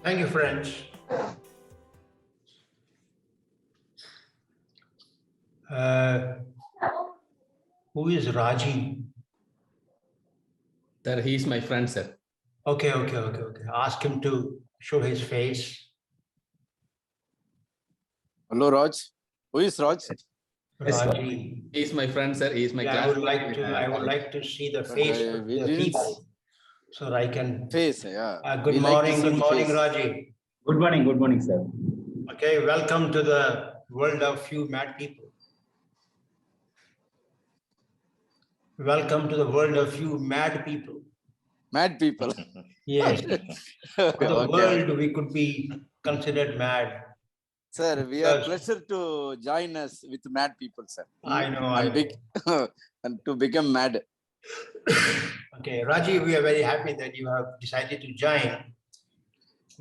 Thank you, friends. Who is Raji? Sir, he is my friend, sir. Okay. Ask him to show his face. Hello, Raj. Who is Raj? Yes, sir. Raji. He is my friend, sir. He is my Yeah, class. I would like to see the face of we the didn't people, so that I can. Face, yeah. Good We like to morning, see face. Raji. Good morning, sir. Okay, welcome to the world of few mad people. Welcome to the world of few mad people. Mad people. Yes. Okay, The okay. world we could be considered mad. Sir, we are Because- pleasure to join us with mad people, sir. I know. And to become mad. Okay, Raji, we are very happy that you have decided to join.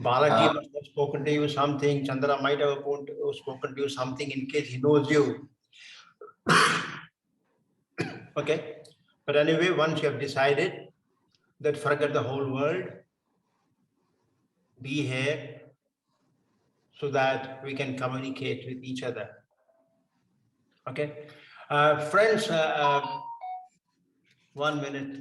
Balaji must have spoken to you something. Chandra might have spoken to you something in case he knows you. Okay, but anyway, once you have decided that forget the whole world, be here so that we can communicate with each other. Okay, friends, 1 minute.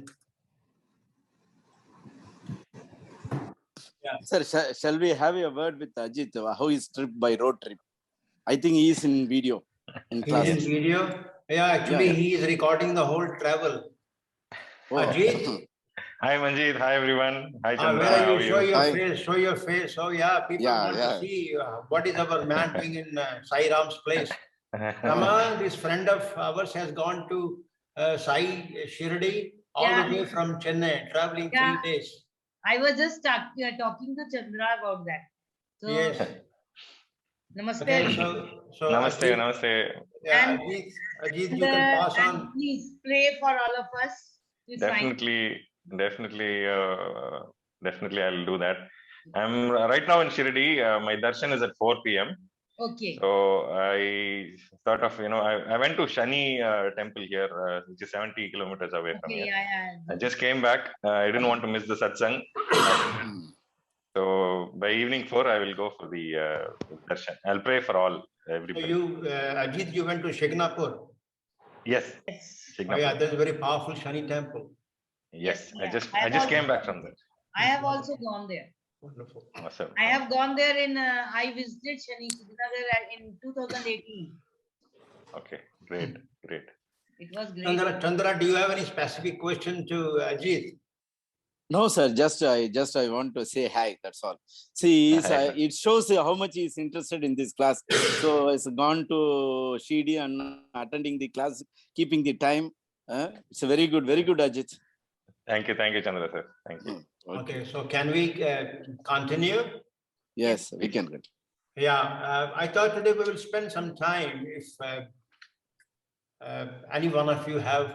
Sir, shall we have a word with Ajit? How is trip by road trip? I think he is in video. In He's class. in video. Yeah, actually, Yeah. he is recording the whole travel. Oh. Ajit, Hi Manjeet, hi everyone. Hi Chandra, where are how you? Show your Hi. face. Show your face. Oh yeah, people want to see what is our man doing in Sai Ram's place. Come on, this friend of ours has gone to Sai Shirdi all the way from Chennai, traveling 3 days. I was just talking to Chandra about that. So, Yes. Namaste. Okay, so Namaste, Ajit, namaste. yeah, And- Ajit, you can pass and on. please pray for all of us. to find- Definitely I'll do that. I'm right now in Shirdi. My darshan is at 4 p.m. Okay. So I sort of, I went to Shani temple here, which is 70 kilometers away from Okay. here. Yeah. I just came back. I didn't want to miss the satsang. So by evening 4, I will go for the darshan. I'll pray for all, So everybody. you, Ajit, you went to Shignapur. Yes. Oh Shignapur. yeah, that's a very powerful Shani temple. Yes. Yeah. I just came back from there. I have also gone there. Wonderful. Awesome. I have gone there I visited Shani Srinagar in 2018. Okay, great. It was great. Chandra, do you have any specific question to Ajit? No, sir. I want to say hi. That's all. See, it shows how much he is interested in this class. So he's gone to Shidi and attending the class, keeping the time. It's a very good, Ajit. Thank you, Chandra sir. Thank you. Okay, so can we continue? Yes, we can. Yeah, I thought today we will spend some time. If any one of you have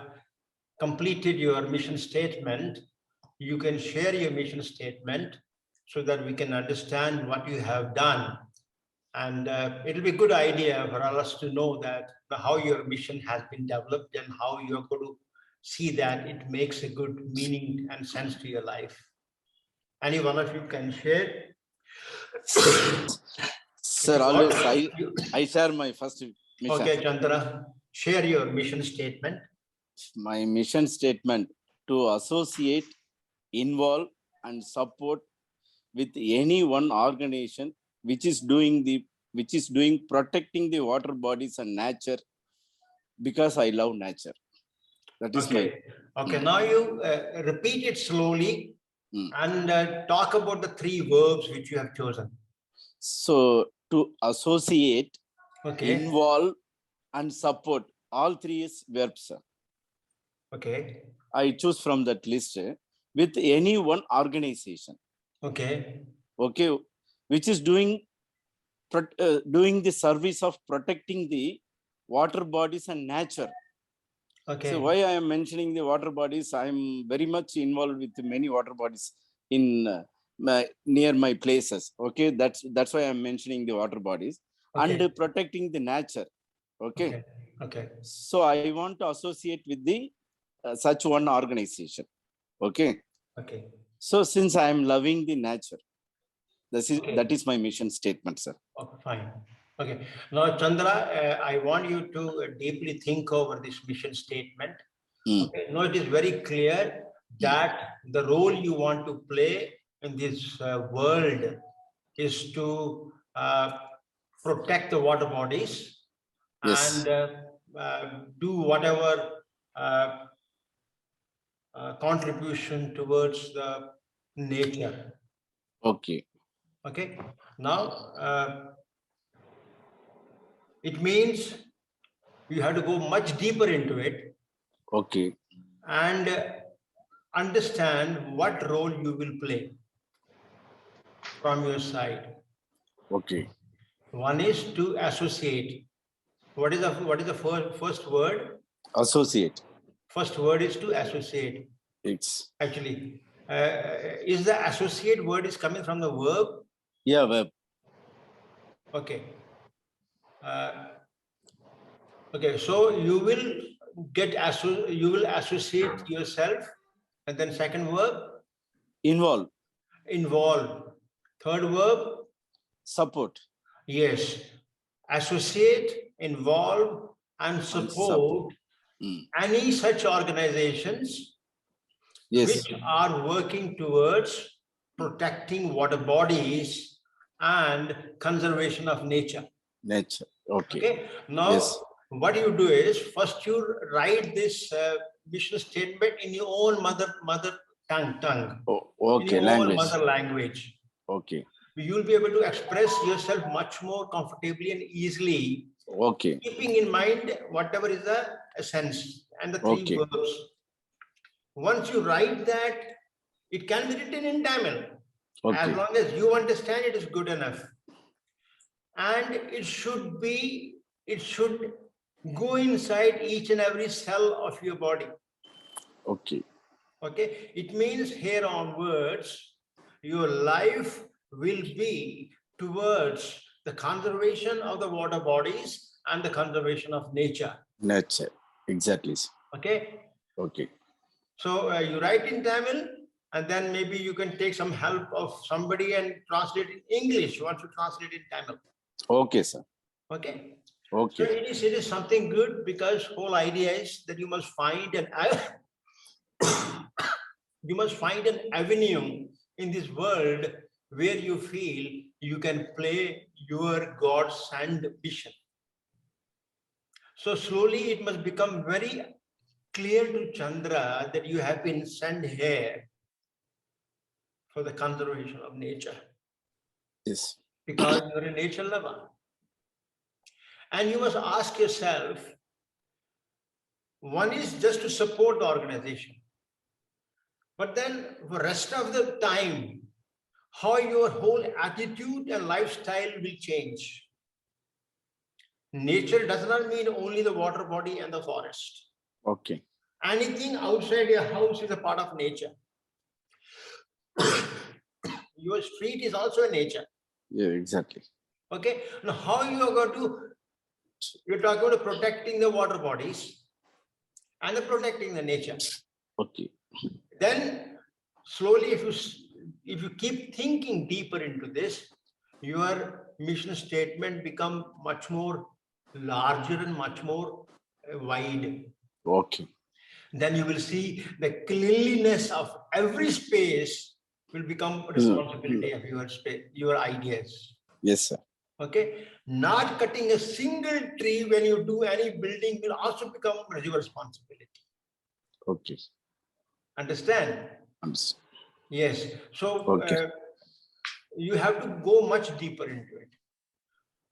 completed your mission statement, you can share your mission statement so that we can understand what you have done. And it'll be a good idea for us to know that how your mission has been developed and how you're going to see that it makes a good meaning and sense to your life. Any one of you can share? Sir, always I share my first mission. Okay, Chandra, share your mission statement. My mission statement: to associate, involve, and support with any one organization which is doing protecting the water bodies and nature, because I love nature. That is Okay. Now you repeat it slowly and talk about the 3 verbs which you have chosen. So to associate, Okay. involve, and support, all 3 is verbs. Okay. I choose from that list with any one organization. Okay. Okay, which is doing the service of protecting the water bodies and nature. Okay. So why I am mentioning the water bodies? I am very much involved with many water bodies in near my places. Okay, that's why I am mentioning the water bodies and protecting the nature. Okay. So I want to associate with the such one organization. Okay. Okay. So since I am loving the nature, Okay. That is my mission statement, sir. Okay, fine. Okay. Now, Chandra, I want you to deeply think over this mission statement. Mm. Okay. Now, it is very clear that the role you want to play in this world is to protect the water bodies Yes. and do whatever contribution towards the nature. Okay. Okay. Now, it means you have to go much deeper into it Okay. and understand what role you will play from your side. Okay. One is to associate. What is the first word? Associate. First word is to associate. It's Actually, is the associate word is coming from the verb? yeah. Well, Okay. Okay. So you will you will associate yourself, and then second verb, involve. involve. Third verb, Support. yes. Associate, involve, and support. support Mm. any such organizations Yes. which are working towards protecting water bodies and conservation of nature. Nature. Okay. Okay. Now, Yes. what you do is first you write this mission statement in your own mother tongue. Oh, In okay. your Language. own mother language. Okay. You will be able to express yourself much more comfortably and easily, Okay. keeping in mind whatever is the essence and the three Okay. verbs. Once you write that, it can be written in Tamil. Okay. As long as you understand, it is good enough. And it should go inside each and every cell of your body. Okay. Okay. It means here onwards, your life will be towards the conservation of the water bodies and the conservation of nature. Nature. Exactly. Okay. Okay. So you write in Tamil, and then maybe you can take some help of somebody and translate in English once you translate in Tamil. Okay, sir. Okay. So Okay. it is something good, because whole idea is that you must find an avenue in this world where you feel you can play your God-sent mission. So slowly it must become very clear to Chandra that you have been sent here for the conservation of nature, Yes. because you're a nature lover. And you must ask yourself, one is just to support the organization, but then for the rest of the time, how your whole attitude and lifestyle will change. Nature does not mean only the water body and the forest. Okay. Anything outside your house is a part of nature. Your street is also a nature. Yeah, exactly. Okay. Now, how you are going to, you're talking about protecting the water bodies and protecting the nature. Okay. Then slowly, if you keep thinking deeper into this, your mission statement become much more larger and much more wide. Okay. Then you will see the cleanliness of every space will become responsibility of your space, your ideas. Yes, sir. Okay. Not cutting a single tree when you do any building will also become your responsibility. Okay. Understand? Understood. Yes. So Okay. you have to go much deeper into it.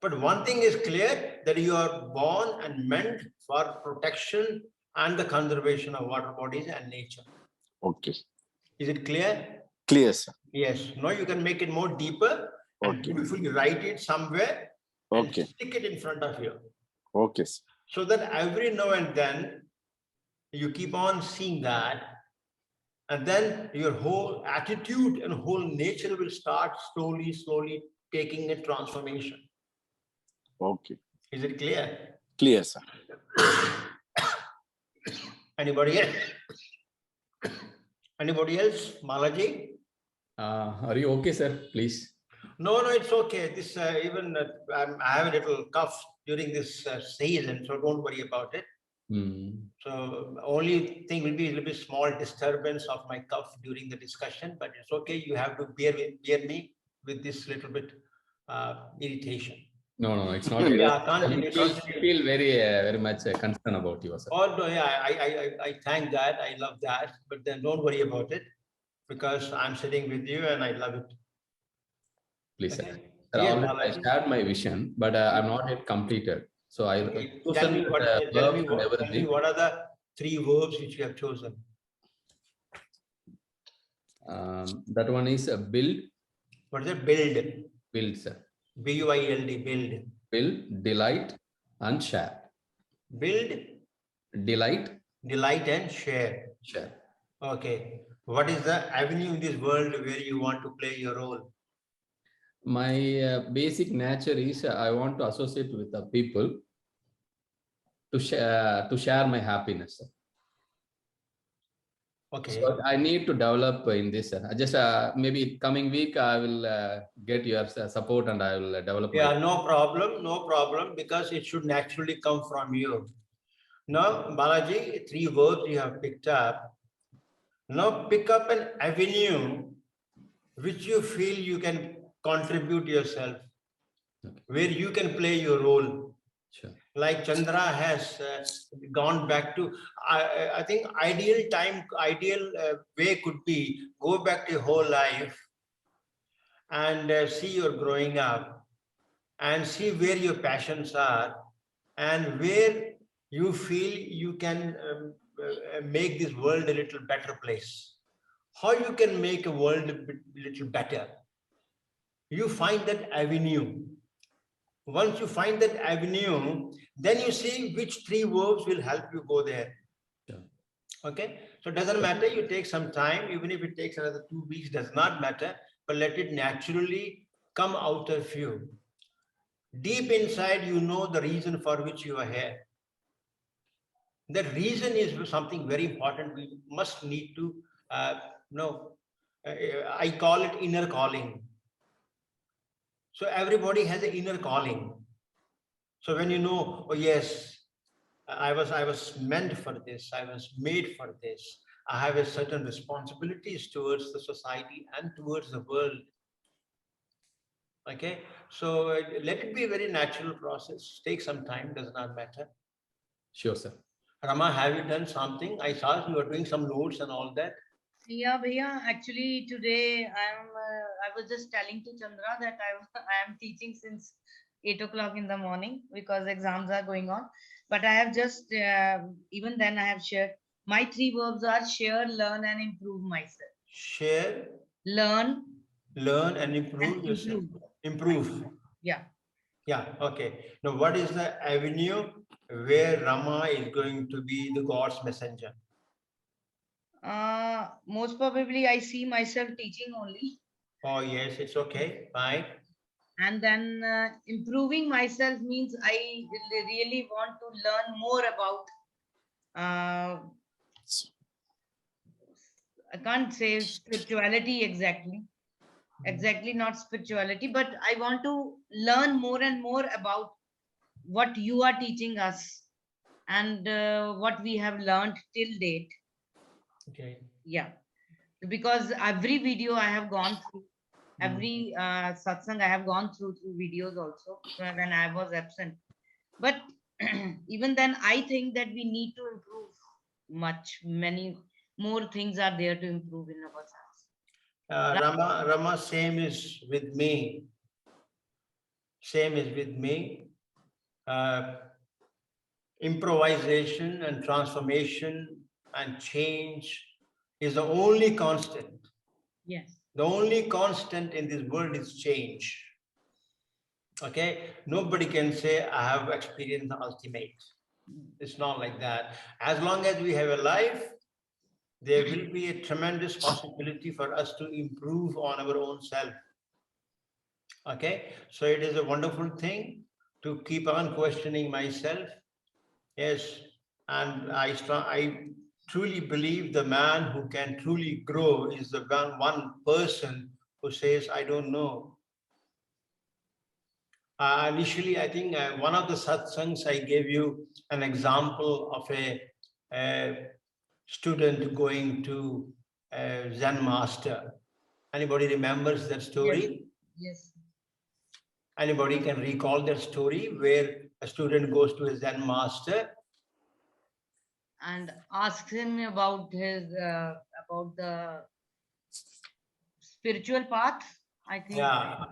But one thing is clear, that you are born and meant for protection and the conservation of water bodies and nature. Okay. Is it clear? Clear, sir. Yes. Now you can make it more deeper and Okay. beautifully write it somewhere and Okay. stick it in front of you, Okay, sir. so that every now and then you keep on seeing that, and then your whole attitude and whole nature will start slowly taking a transformation. Okay. Is it clear? Clear, sir. Anybody else? Anybody else? Malaji? Are you okay, sir? Please. No, it's okay. This even I have a little cough during this season, so don't worry about it. So only thing will be a little bit small disturbance of my cough during the discussion, but it's okay. You have to bear me with this little bit irritation. No, it's not. Yeah, I continue. feel very much concerned about you, sir. Oh no, yeah, I thank that. I love that. But then don't worry about it because I'm sitting with you and I love it. Please, sir. Okay. Sir, Yes, already I Balaji. shared my vision, but I'm not yet completed. So I Tell me chosen tell me what are the 3 verbs which you have chosen? That one is build. What is it? Build. Build, sir. B-U-I-L-D, build. Build, delight, and share. Build, Delight, delight, and share. share. Okay. What is the avenue in this world where you want to play your role? My basic nature is I want to associate with the people to share my happiness, sir. Okay. So I need to develop in this. I just maybe coming week I will get your support and I will develop. Yeah, no problem, because it should naturally come from you. Now, Balaji, 3 verbs you have picked up. Now pick up an avenue which you feel you can contribute yourself, where you can play your role. Sure. Like Chandra has gone back to, I think ideal way could be go back to your whole life and see your growing up and see where your passions are and where you feel you can make this world a little better place. How you can make a world a little better? You find that avenue. Once you find that avenue, then you see which 3 verbs will help you go there. Yeah. Okay, so it doesn't matter, you take some time, even if it takes another 2 weeks, does not matter, but let it naturally come out of you. Deep inside, you know the reason for which you are here. The reason is something very important. We must need to know. I call it inner calling. So everybody has an inner calling. So when you know, oh yes, I was meant for this, I was made for this, I have a certain responsibilities towards the society and towards the world. Okay, so let it be a very natural process. Take some time, does not matter. Sure, sir. Rama, have you done something? I saw you were doing some notes and all that. Yeah, Bhaiya, actually today I was just telling to Chandra that I am teaching since 8 o'clock in the morning because exams are going on. But I have just, even then I have shared, my 3 verbs are share, learn and improve myself. Share, Learn and improve yourself. Improve. Yeah. Yeah, okay. Now what is the avenue where Rama is going to be the God's messenger? Most probably I see myself teaching only. Oh yes, it's okay, fine. And then improving myself means I really want to learn more about, I can't say spirituality exactly not spirituality, but I want to learn more and more about what you are teaching us and what we have learned till date. Okay. Yeah, because every video I have gone through, every satsang I have gone through videos also when I was absent. But even then, I think that we need to improve many more things are there to improve in ourselves. Rama, same is with me. Same is with me. Improvisation and transformation and change is the only constant. Yes. The only constant in this world is change. Okay, nobody can say I have experienced the ultimate. It's not like that. As long as we have a life, there will be a tremendous possibility for us to improve on our own self. Okay, so it is a wonderful thing to keep on questioning myself. Yes, and I truly believe the man who can truly grow is the one person who says, I don't know. Initially, I think one of the satsangs I gave you an example of a student going to a Zen master. Anybody remembers that story? Yes. Anybody can recall that story where a student goes to a Zen master? And ask him about his about the spiritual path, I think. Yeah.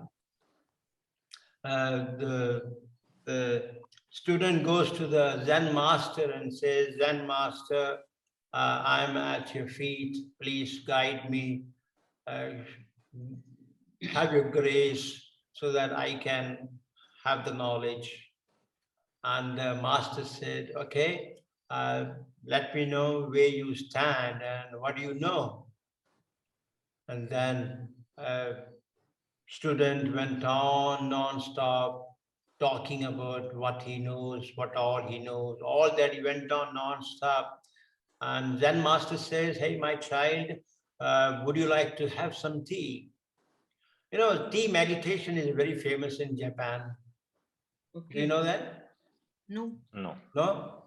The student goes to the Zen master and says, Zen master, I'm at your feet, please guide me, have your grace so that I can have the knowledge. And the master said, okay, let me know where you stand and what do you know. And then student went on non-stop talking about what he knows, what all he knows, all that he went on non-stop. And Zen master says, hey, my child, would you like to have some tea? You know, tea meditation is very famous in Japan. Do Okay. you know that? No. No. No?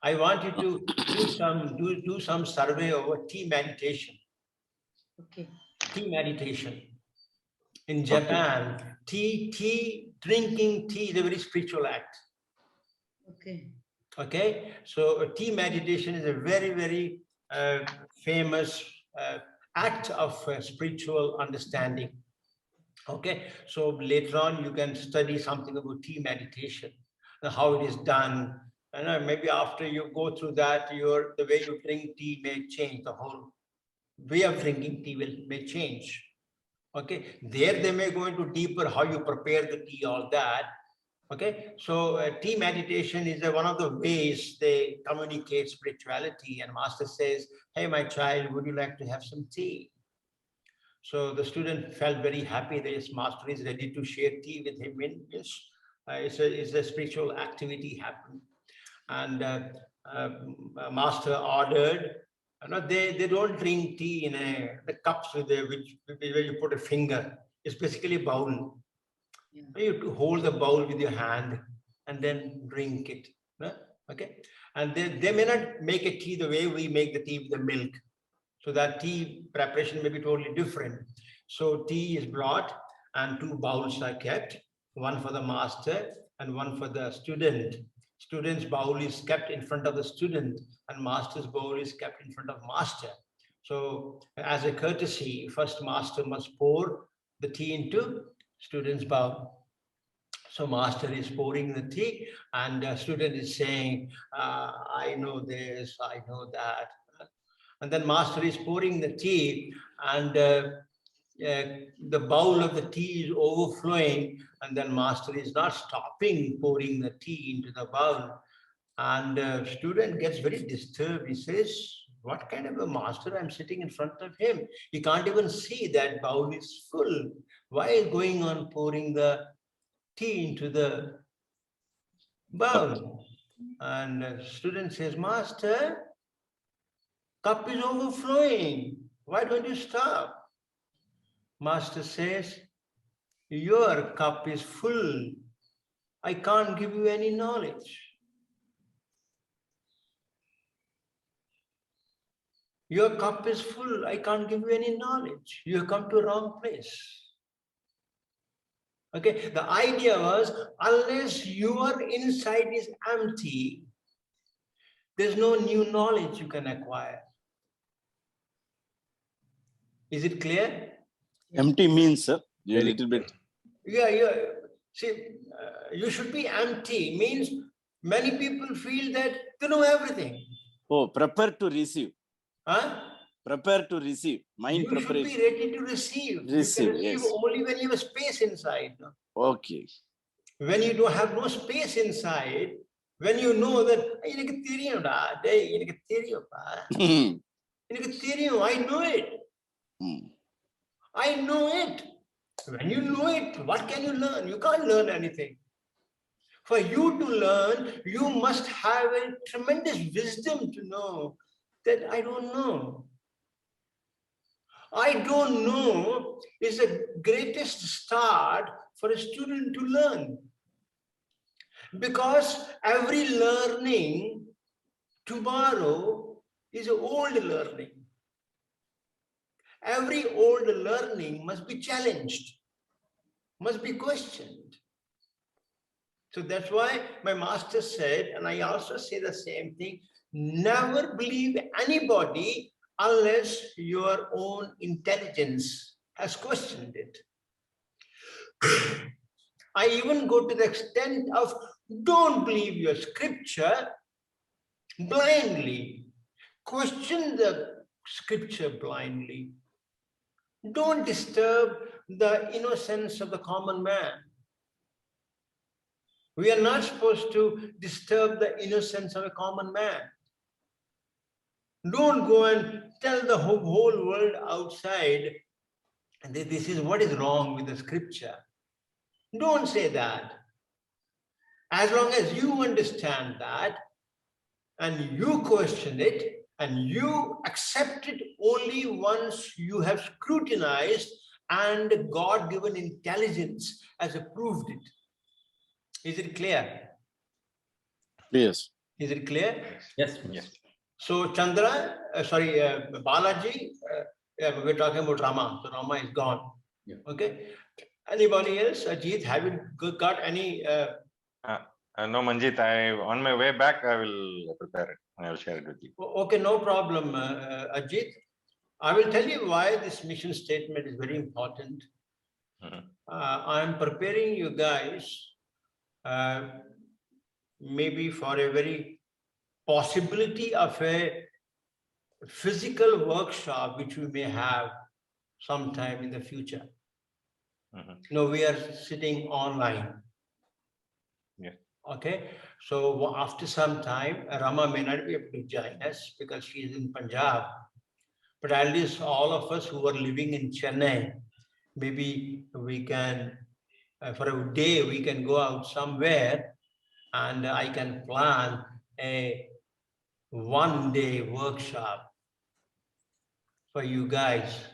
I want you to do some survey over tea meditation. Okay. Tea meditation. In Japan, drinking tea is a very spiritual act. Okay. Okay, so tea meditation is a very, very famous act of spiritual understanding. Okay, so later on you can study something about tea meditation, how it is done. And maybe after you go through that, the way you drink tea may change. The whole way of drinking tea may change. Okay, there they may go into deeper how you prepare the tea, all that. Okay, so tea meditation is one of the ways they communicate spirituality. And master says, hey, my child, would you like to have some tea? So the student felt very happy that his master is ready to share tea with him. It's a spiritual activity happening. And master ordered, they don't drink tea in the cups where you put a finger. It's basically a bowl. Yeah. You have to hold the bowl with your hand and then drink it. Okay, and they may not make a tea the way we make the tea with the milk. So that tea preparation may be totally different. So tea is brought and two bowls are kept, one for the master and one for the student. Student's bowl is kept in front of the student and master's bowl is kept in front of master. So as a courtesy, first master must pour the tea into student's bowl. So master is pouring the tea and the student is saying, I know this, I know that. And then master is pouring the tea and the bowl of the tea is overflowing, and then master is not stopping pouring the tea into the bowl. And student gets very disturbed. He says, what kind of a master? I'm sitting in front of him. He can't even see that bowl is full. Why is going on pouring the tea into the bowl? And student says, master, cup is overflowing. Why don't you stop? Master says, your cup is full. I can't give you any knowledge. Your cup is full. I can't give you any knowledge. You have come to a wrong place. Okay, the idea was, unless your inside is empty, there's no new knowledge you can acquire. Is it clear? Empty means a little bit. Yeah. See, you should be empty. Means many people feel that they know everything. Oh, prepare to receive. Huh? Prepare to receive. Mind You preparation. should be ready to receive. Receive, You can receive yes. only when you have space inside. No? Okay. When you don't have no space inside, when you know that, எனக்கு தெரியும்டா, டேய், எனக்கு தெரியும்ப்பா. எனக்கு தெரியும், I know it. I know it. When you know it, what can you learn? You can't learn anything. For you to learn, you must have a tremendous wisdom to know that I don't know. I don't know is the greatest start for a student to learn. Because every learning tomorrow is old learning. Every old learning must be challenged, must be questioned. So that's why my master said, and I also say the same thing, never believe anybody unless your own intelligence has questioned it. I even go to the extent of don't believe your scripture blindly. Question the scripture blindly. Don't disturb the innocence of the common man. We are not supposed to disturb the innocence of a common man. Don't go and tell the whole world outside that this is what is wrong with the scripture. Don't say that. As long as you understand that and you question it and you accept it only once you have scrutinized and God-given intelligence has approved it. Is it clear? Yes. Is it clear? Yes. Yes. So Chandra, Balaji, we're talking about Rama. So Rama is gone. Yeah. Okay. Anybody else? Ajit, have you got any? No, Manjit, on my way back, I will prepare it and I will share it with you. Okay, no problem, Ajit. I will tell you why this mission statement is very important. Mhm. I'm preparing you guys maybe for a very possibility of a physical workshop which we may have sometime in the future. Mhm. No, we are sitting online. Yeah. Okay, so after some time, Rama may not be able to join us because she is in Punjab. But at least all of us who are living in Chennai, maybe we can, for a day, we can go out somewhere and I can plan a one-day workshop for you guys,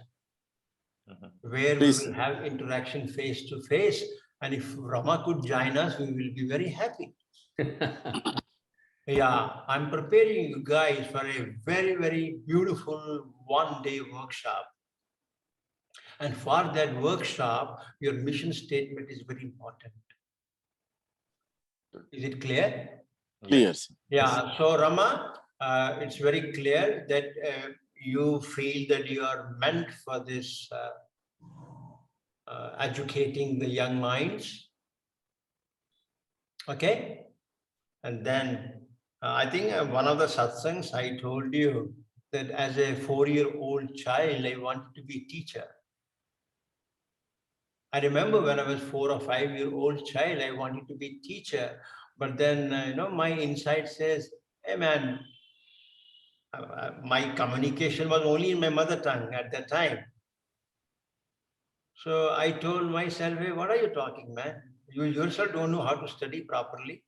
where Please. we will have interaction face to face. And if Rama could join us, we will be very happy. Yeah, I'm preparing you guys for a very, very beautiful one-day workshop. And for that workshop, your mission statement is very important. Is it clear? Clear. Yeah, so Rama, it's very clear that you feel that you are meant for this educating the young minds. Okay. And then I think one of the satsangs I told you that as a 4-year-old child, I wanted to be a teacher. I remember when I was 4 or 5-year-old child, I wanted to be a teacher. But then, my inside says, hey man, my communication was only in my mother tongue at that time. So I told myself, hey, what are you talking, man? You yourself don't know how to study properly.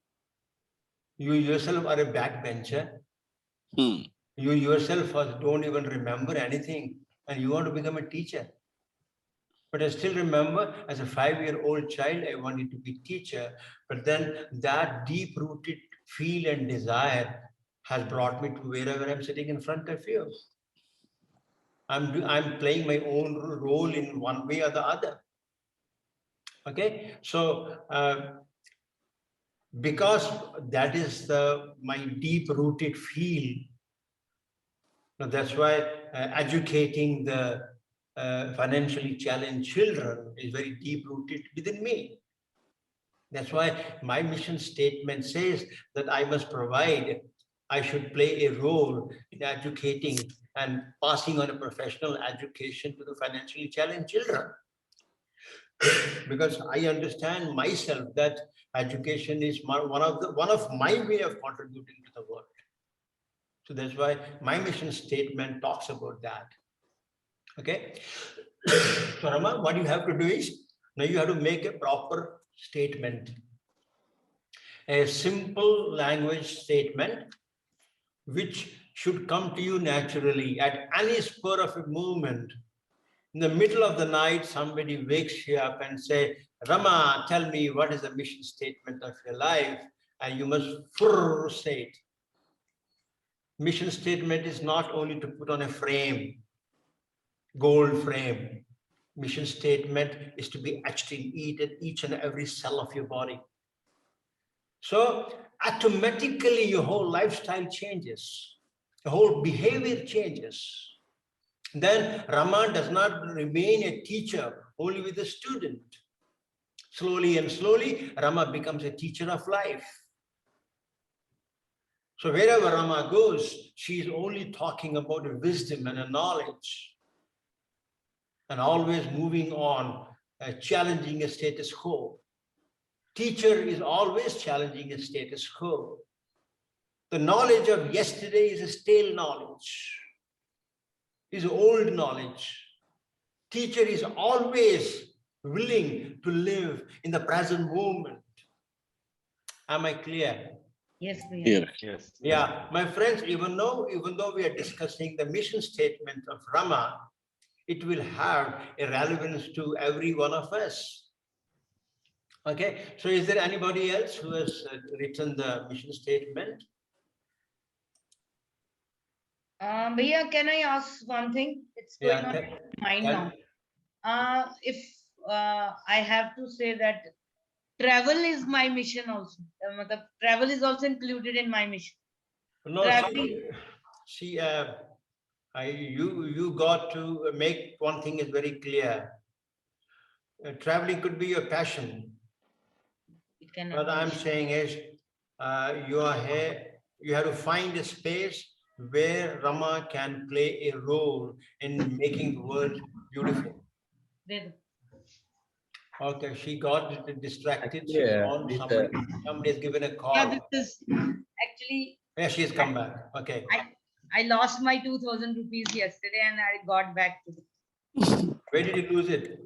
You yourself are a backbencher. You yourself don't even remember anything and you want to become a teacher. But I still remember as a 5-year-old child, I wanted to be a teacher. But then that deep-rooted feel and desire has brought me to wherever I'm sitting in front of you. I'm playing my own role in one way or the other. Okay, so because that is my deep-rooted feel. That's why educating the financially challenged children is very deep-rooted within me. That's why my mission statement says that I should play a role in educating and passing on a professional education to the financially challenged children. Because I understand myself that education is one of my way of contributing to the world. So that's why my mission statement talks about that. Okay. So Rama, what you have to do is, now you have to make a proper statement. A simple language statement, which should come to you naturally at any spur of a movement. In the middle of the night, somebody wakes you up and say, Rama, tell me what is the mission statement of your life? And you must say it. Mission statement is not only to put on a frame, gold frame. Mission statement is to be etched in each and every cell of your body. So automatically your whole lifestyle changes, the whole behavior changes. Then Rama does not remain a teacher only with the student. Slowly and slowly, Rama becomes a teacher of life. So wherever Rama goes, she is only talking about a wisdom and a knowledge, and always moving on, challenging a status quo. Teacher is always challenging a status quo. The knowledge of yesterday is a stale knowledge, is old knowledge. Teacher is always willing to live in the present moment. Am I clear? Yes, Priya. Here. Yes. Yeah, my friends, even though we are discussing the mission statement of Rama, it will have a relevance to every one of us. Okay, so is there anybody else who has written the mission statement? Bhaiya, can I ask one thing? It's going on in my mind now. If I have to say that travel is my mission also. Travel is also included in my mission. No, Traveling. see, you got to make one thing is very clear. Traveling could be your passion. It cannot What be. I'm saying is, you are here, you have to find a space where Rama can play a role in making the world beautiful. There. Okay, she got distracted. Actually, She's on with, somebody has given a Yeah, call. because actually Yeah, she has come back. Okay. I lost my 2,000 rupees yesterday and I got back today. Where did you lose it?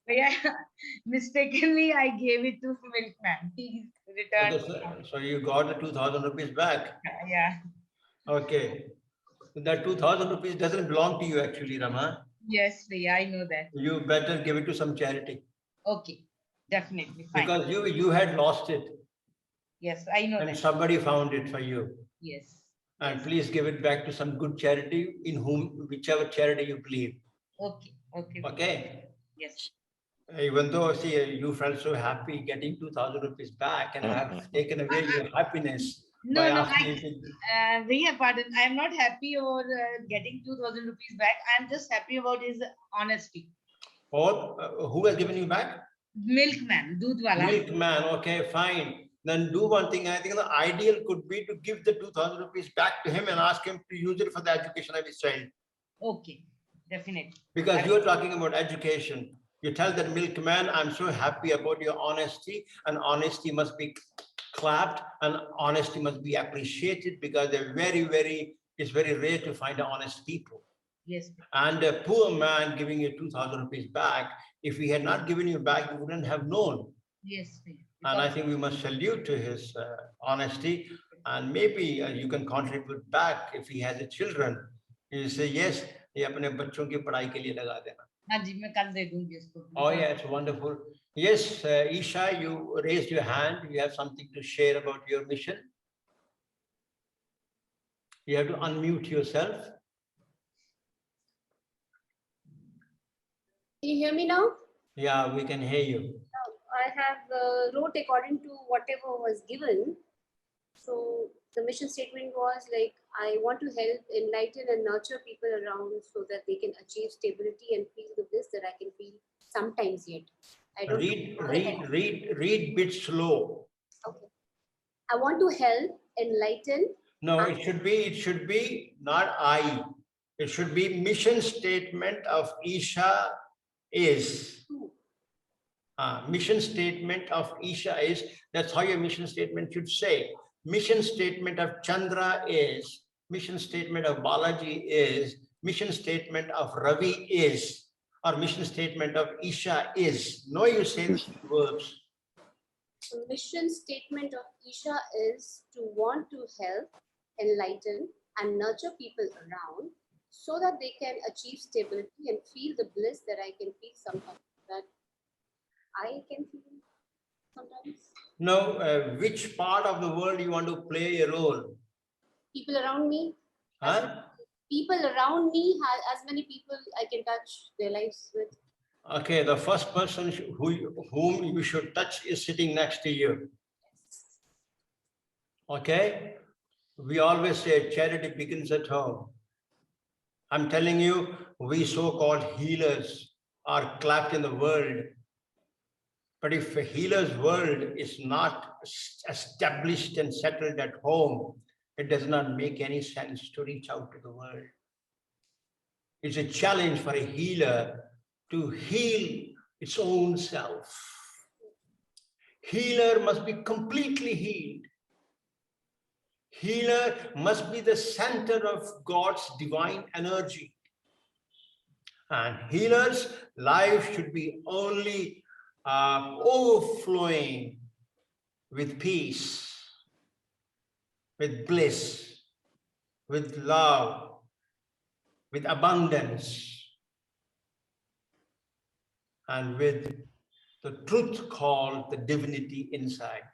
But yeah, mistakenly I gave it to Milkman. He returned. So you got the 2,000 rupees back. Yeah. Okay. That 2,000 rupees doesn't belong to you actually, Rama. Yes, Priya, I know that. You better give it to some charity Okay, definitely fine. because you had lost it Yes, I know and that. somebody found it for you. Yes. And please give it back to some good charity in whichever charity you believe. Okay. Okay. Okay. Yes. Even though, see, you felt so happy getting 2,000 rupees back and I have taken away your happiness No, by no, asking you to. Bhaiya, pardon. I'm not happy over getting 2,000 rupees back. I'm just happy about his honesty. Or who has given you back? Milkman, Doodwala. Milkman. Okay, fine. Then do one thing. I think the ideal could be to give the 2,000 rupees back to him and ask him to use it for the education of his child. Okay, definitely. Because you're talking about education. You tell that milkman, I'm so happy about your honesty, and honesty must be clapped and honesty must be appreciated because they're it's very rare to find honest people. Yes. And a poor man giving you 2,000 rupees back, if he had not given you back, you wouldn't have known. Yes. And I think we must salute to his honesty, and maybe you can contribute back if he has a children. You say, yes, ये अपने बच्चों की पढ़ाई के लिए लगा देना. हाँ जी, मैं कल दे दूँगी इसको. Oh yeah, it's wonderful. Yes, Isha, you raised your hand. You have something to share about your mission. You have to unmute yourself. Can you hear me now? Yeah, we can hear you. I have wrote according to whatever was given. So the mission statement was like, I want to help enlighten and nurture people around so that they can achieve stability and feel the bliss that I can feel sometimes yet. I don't Read bit slow. Okay. I want to help, enlighten. No, it should be not I. It should be mission statement of Isha is. Mission statement of Isha is, that's how your mission statement should say. Mission statement of Chandra is, mission statement of Balaji is, mission statement of Ravi is, or mission statement of Isha is. No, you say these verbs. The mission statement of Isha is to want to help, enlighten, and nurture people around so that they can achieve stability and feel the bliss that I can feel sometimes, that I can feel sometimes. Now, which part of the world you want to play a role? People around me, Huh? people around me, as many people I can touch their lives with. Okay, the first person whom you should touch is sitting next to you. Okay? We always say charity begins at home. I'm telling you, we so-called healers are clapped in the world. But if a healer's world is not established and settled at home, it does not make any sense to reach out to the world. It's a challenge for a healer to heal its own self. Healer must be completely healed. Healer must be the center of God's divine energy. And healer's life should be only overflowing with peace, with bliss, with love, with abundance, and with the truth called the divinity inside.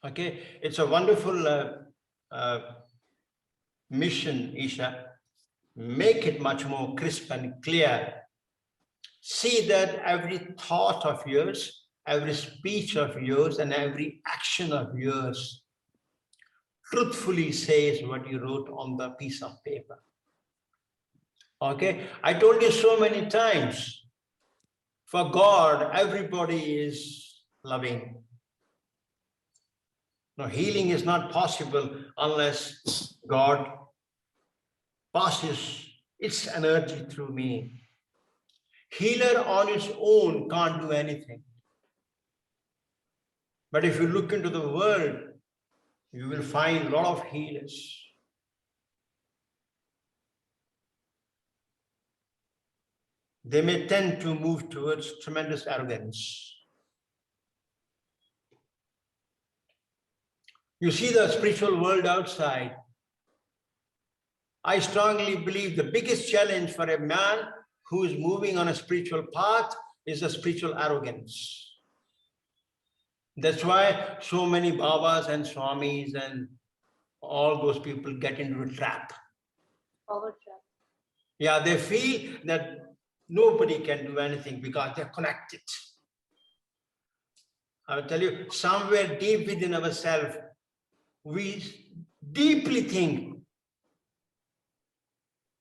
Okay, it's a wonderful mission, Isha. Make it much more crisp and clear. See that every thought of yours, every speech of yours, and every action of yours truthfully says what you wrote on the piece of paper. Okay, I told you so many times, for God, everybody is loving. No, healing is not possible unless God passes its energy through me. Healer on its own can't do anything. But if you look into the world, you will find a lot of healers. They may tend to move towards tremendous arrogance. You see the spiritual world outside. I strongly believe the biggest challenge for a man who is moving on a spiritual path is the spiritual arrogance. That's why so many Babas and Swamis and all those people get into a trap. Power trap. Yeah, they feel that nobody can do anything because they're connected. I will tell you, somewhere deep within ourselves, we deeply think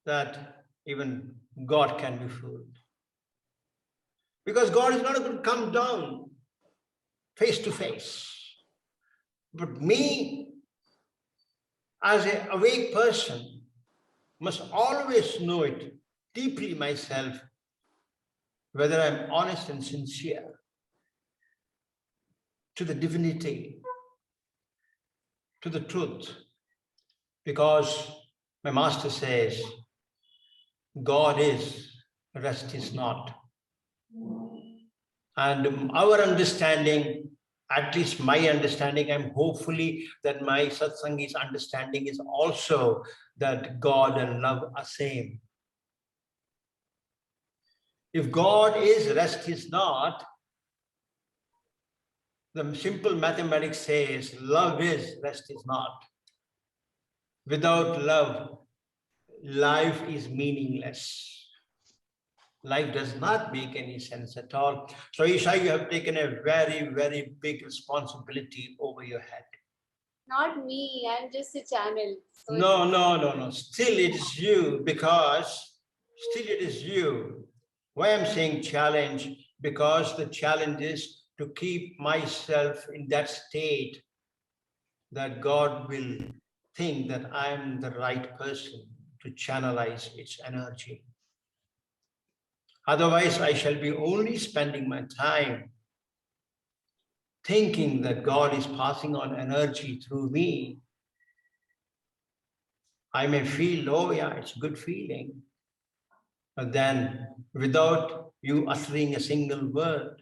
that even God can be fooled. Because God is not going to come down face to face. But me, as an awake person, must always know it deeply myself, whether I'm honest and sincere to the divinity, to the truth. Because my master says, God is, rest is not. And our understanding, at least my understanding, I'm hopefully that my satsangi's understanding is also that God and love are same. If God is, rest is not, the simple mathematics says love is, rest is not. Without love, life is meaningless. Life does not make any sense at all. So Isha, you have taken a very, very big responsibility over your head. Not me, I'm just a channel. So No. Still it is you, because still it is you. Why I'm saying challenge? Because the challenge is to keep myself in that state that God will think that I'm the right person to channelize its energy. Otherwise, I shall be only spending my time thinking that God is passing on energy through me. I may feel, oh yeah, it's a good feeling. But then without you uttering a single word,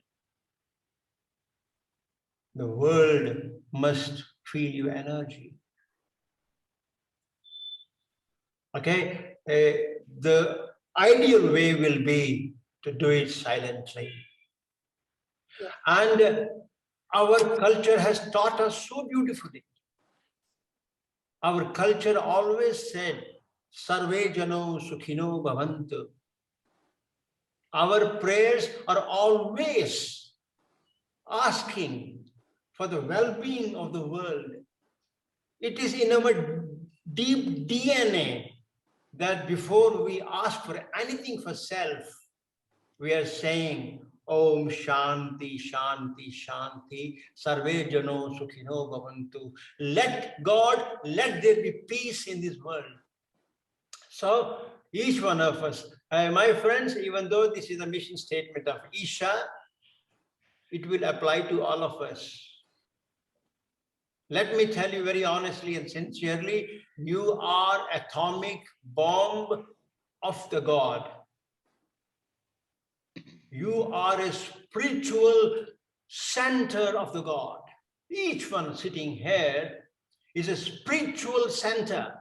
the world must feel your energy. Okay, the ideal way will be to do it silently. Yeah. And our culture has taught us so beautifully. Our culture always said, Sarve Jano Sukhino Bhavantu. Our prayers are always asking for the well-being of the world. It is in our deep DNA that before we ask for anything for self, we are saying, Om Shanti, Shanti, Shanti, Sarve Jano Sukhino Bhavantu. Let God, let there be peace in this world. So each one of us, my friends, even though this is a mission statement of Isha, it will apply to all of us. Let me tell you very honestly and sincerely, you are atomic bomb of the God. You are a spiritual center of the God. Each one sitting here is a spiritual center.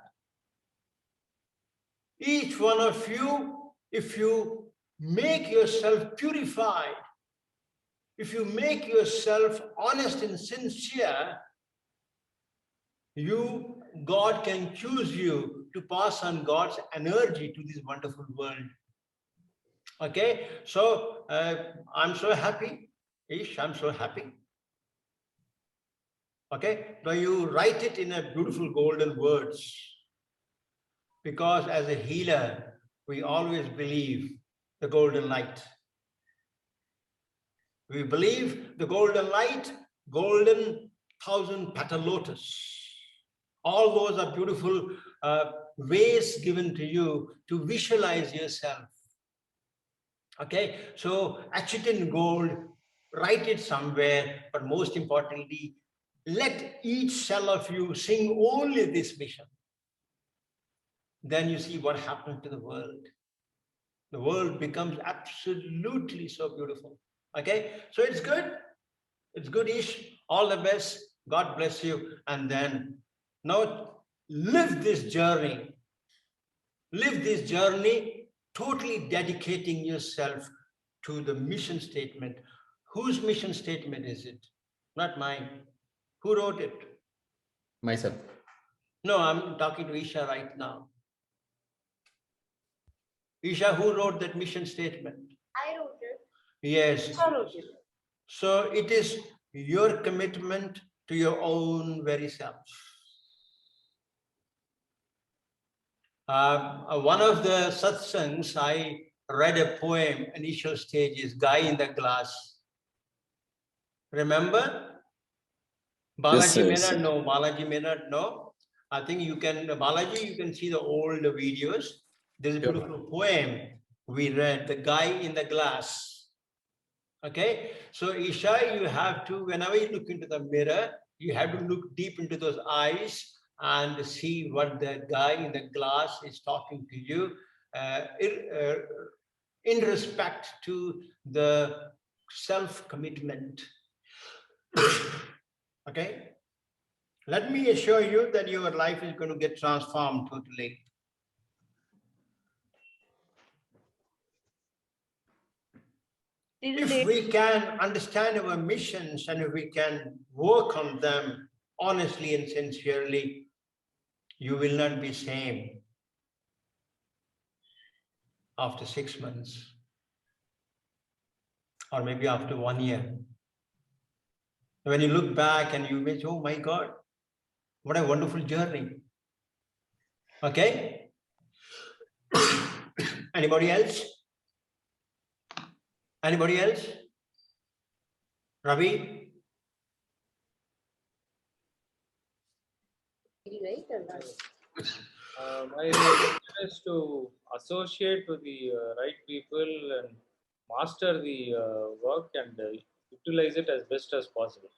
Each one of you, if you make yourself purified, if you make yourself honest and sincere, God can choose you to pass on God's energy to this wonderful world. Okay, so I'm so happy, Ish, I'm so happy. Okay, now you write it in a beautiful golden words, because as a healer, we always believe the golden light. We believe the golden light, golden 1,000-petal lotus. All those are beautiful ways given to you to visualize yourself. Okay, so etch it in gold, write it somewhere, but most importantly, let each cell of you sing only this mission. Then you see what happened to the world. The world becomes absolutely so beautiful. Okay, so it's good. It's good, Ish. All the best. God bless you. And then now live this journey. Live this journey, totally dedicating yourself to the mission statement. Whose mission statement is it? Not mine. Who wrote it? Myself. No, I'm talking to Isha right now. Isha, who wrote that mission statement? I wrote it. Yes. I wrote it. So it is your commitment to your own very self. One of the satsangs, I read a poem, initial stages, Guy in the Glass. Remember? Balaji may not know. Balaji may not know. I think you can, Balaji, you can see the old videos. There's a beautiful poem we read, The Guy in the Glass. Okay, so Isha, you have to, whenever you look into the mirror, you have to look deep into those eyes and see what the guy in the glass is talking to you in respect to the self-commitment. Okay, let me assure you that your life is going to get transformed totally. If we can understand our missions and if we can work on them honestly and sincerely, you will not be same after 6 months or maybe after 1 year. When you look back and you may say, oh my God, what a wonderful journey. Okay? Anybody else? Anybody else? Ravi? Right or not? My intention is to associate with the right people and master the work and utilize it as best as possible.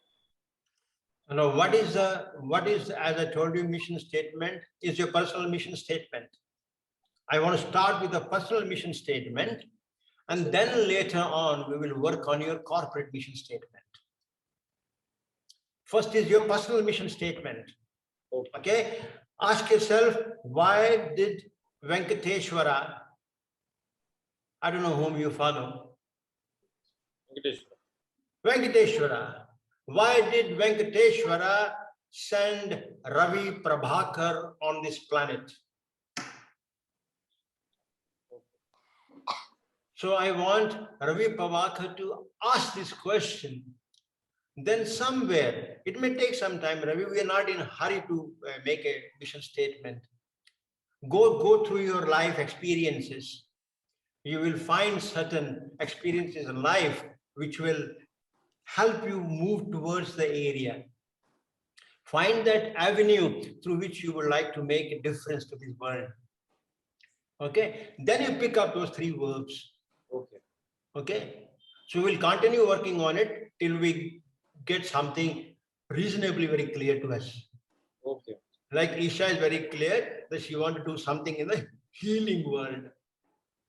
Now, what is, as I told you, mission statement is your personal mission statement. I want to start with a personal mission statement, and then later on, we will work on your corporate mission statement. First is your personal mission statement. Okay? Ask yourself, why did Venkateshwara I don't know whom you follow. Venkateshwara. Venkateshwara. Why did Venkateshwara send Ravi Prabhakar on this planet? So I want Ravi Prabhakar to ask this question. Then somewhere, it may take some time, Ravi, we are not in a hurry to make a mission statement. Go through your life experiences. You will find certain experiences in life which will help you move towards the area. Find that avenue through which you would like to make a difference to this world. Okay, then you pick up those 3 verbs. Okay. Okay, so we'll continue working on it till we get something reasonably very clear to us. Okay. Like Isha is very clear that she wants to do something in the healing world.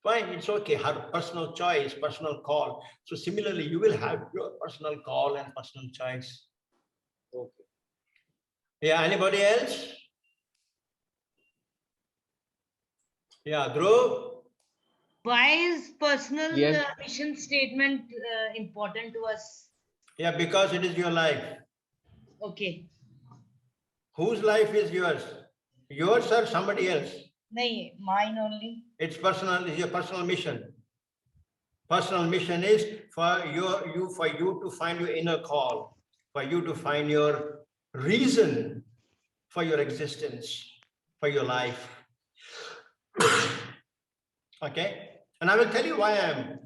Fine, it's okay, her personal choice, personal call. So similarly, you will have your personal call and personal choice. Okay. Yeah, anybody else? Yeah, Dhruv? Why is personal Yes. mission statement important to us? Yeah, because it is your life. Okay. Whose life is yours? Yours or somebody else? Nahi, mine only. It's personal, it's your personal mission. Personal mission is for you to find your inner call, for you to find your reason for your existence, for your life. Okay? And I will tell you why I'm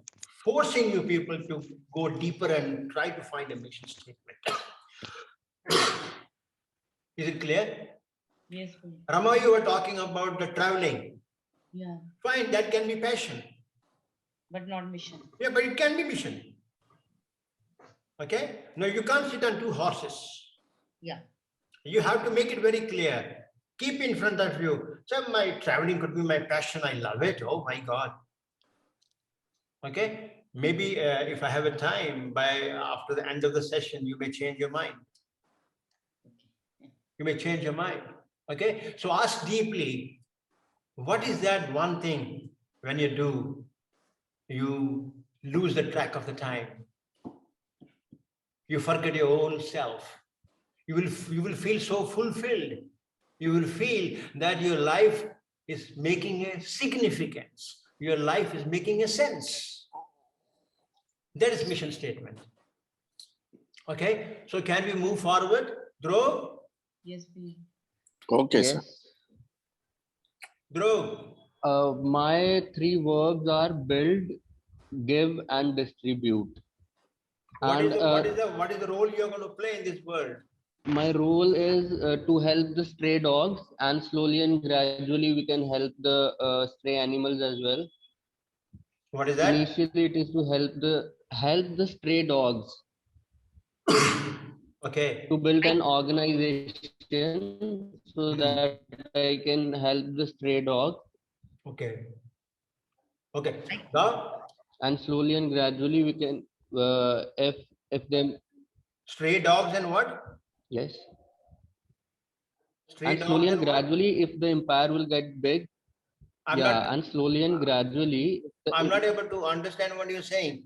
forcing you people to go deeper and try to find a mission statement. Is it clear? Yes, please. Rama, you were talking about the traveling. Yeah, Fine, that can be passion. but not mission. Yeah, but it can be mission. Okay? No, you can't sit on 2 horses. Yeah. You have to make it very clear. Keep in front of you. So my traveling could be my passion. I love it. Oh my God. Okay? Maybe if I have a time after the end of the session, you may change your mind. You may change your mind. Okay? So ask deeply, what is that one thing when you do, you lose the track of the time? You forget your own self. You will feel so fulfilled. You will feel that your life is making a significance. Your life is making a sense. That is mission statement. Okay, so can we move forward? Dhruv? Yes, please. Okay, sir. Yes. Dhruv, My 3 verbs are build, give, and distribute. what is And what is the role you're going to play in this world? my role is to help the stray dogs, and slowly and gradually we can help the stray animals as well. What is that? Initially, it is to help the stray dogs, Okay. to build an organization so that I can help the stray dogs, Okay. Okay. Now, and slowly and gradually we can if them stray dogs and what? yes, Stray and dogs slowly and and what? gradually if the empire will get big, I'm yeah, not, and slowly and gradually I'm not able to understand what you're saying.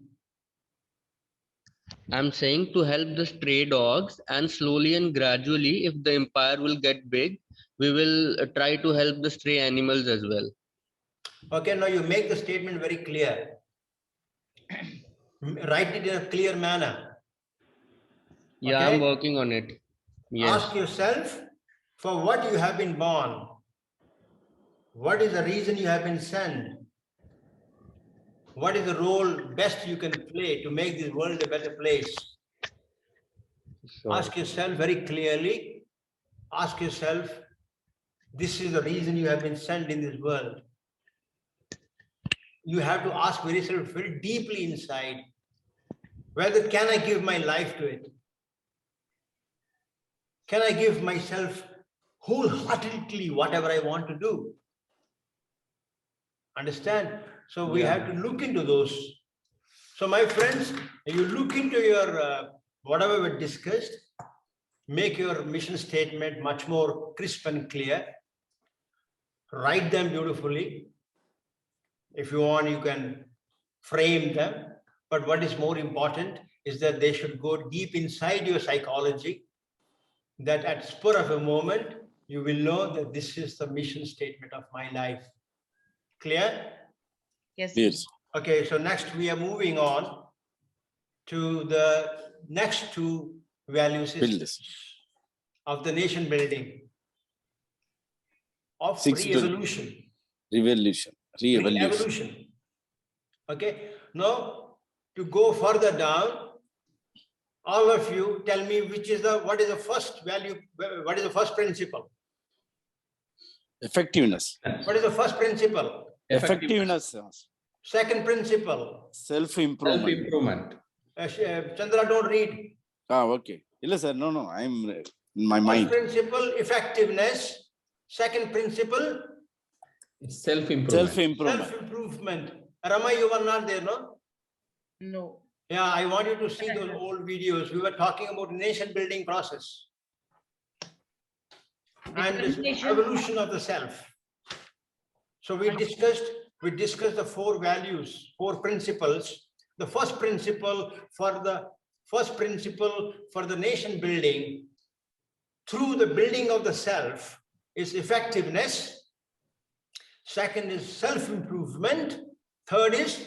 I'm saying to help the stray dogs, and slowly and gradually if the empire will get big, we will try to help the stray animals as well. Okay, now you make the statement very clear. Write it in a clear manner. Yeah, Okay? I'm working on it. Yes. Ask yourself for what you have been born. What is the reason you have been sent? What is the role best you can play to make this world a better place? Sure. Ask yourself very clearly. Ask yourself, this is the reason you have been sent in this world. You have to ask yourself very deeply inside, whether can I give my life to it? Can I give myself wholeheartedly whatever I want to do? Understand? So we Yeah. have to look into those. So my friends, you look into your whatever we discussed, make your mission statement much more crisp and clear. Write them beautifully. If you want, you can frame them. But what is more important is that they should go deep inside your psychology, that at spur of a moment, you will know that this is the mission statement of my life. Clear? Yes. Yes. Okay, so next we are moving on to the next two value systems this. of the nation building, of 6 to re-evolution. Re-evolution. Re-evolution. Okay, now to go further down, all of you tell me what is the first value, what is the first principle? Effectiveness. What is the first principle? Effectiveness. Second principle. Self-improvement. Self-improvement. Chandra, don't read. Okay. Sir, no, I'm in my First mind. principle, effectiveness. Second principle, Self-improvement. Self-improvement. self-improvement. Rama, you were not there, no? No. Yeah, I want you to see those old videos. We were talking about nation building process and this Differentiation. evolution of the self. So we discussed the four values, four principles. The first principle for the nation building through the building of the self is effectiveness. Second is self-improvement. Third is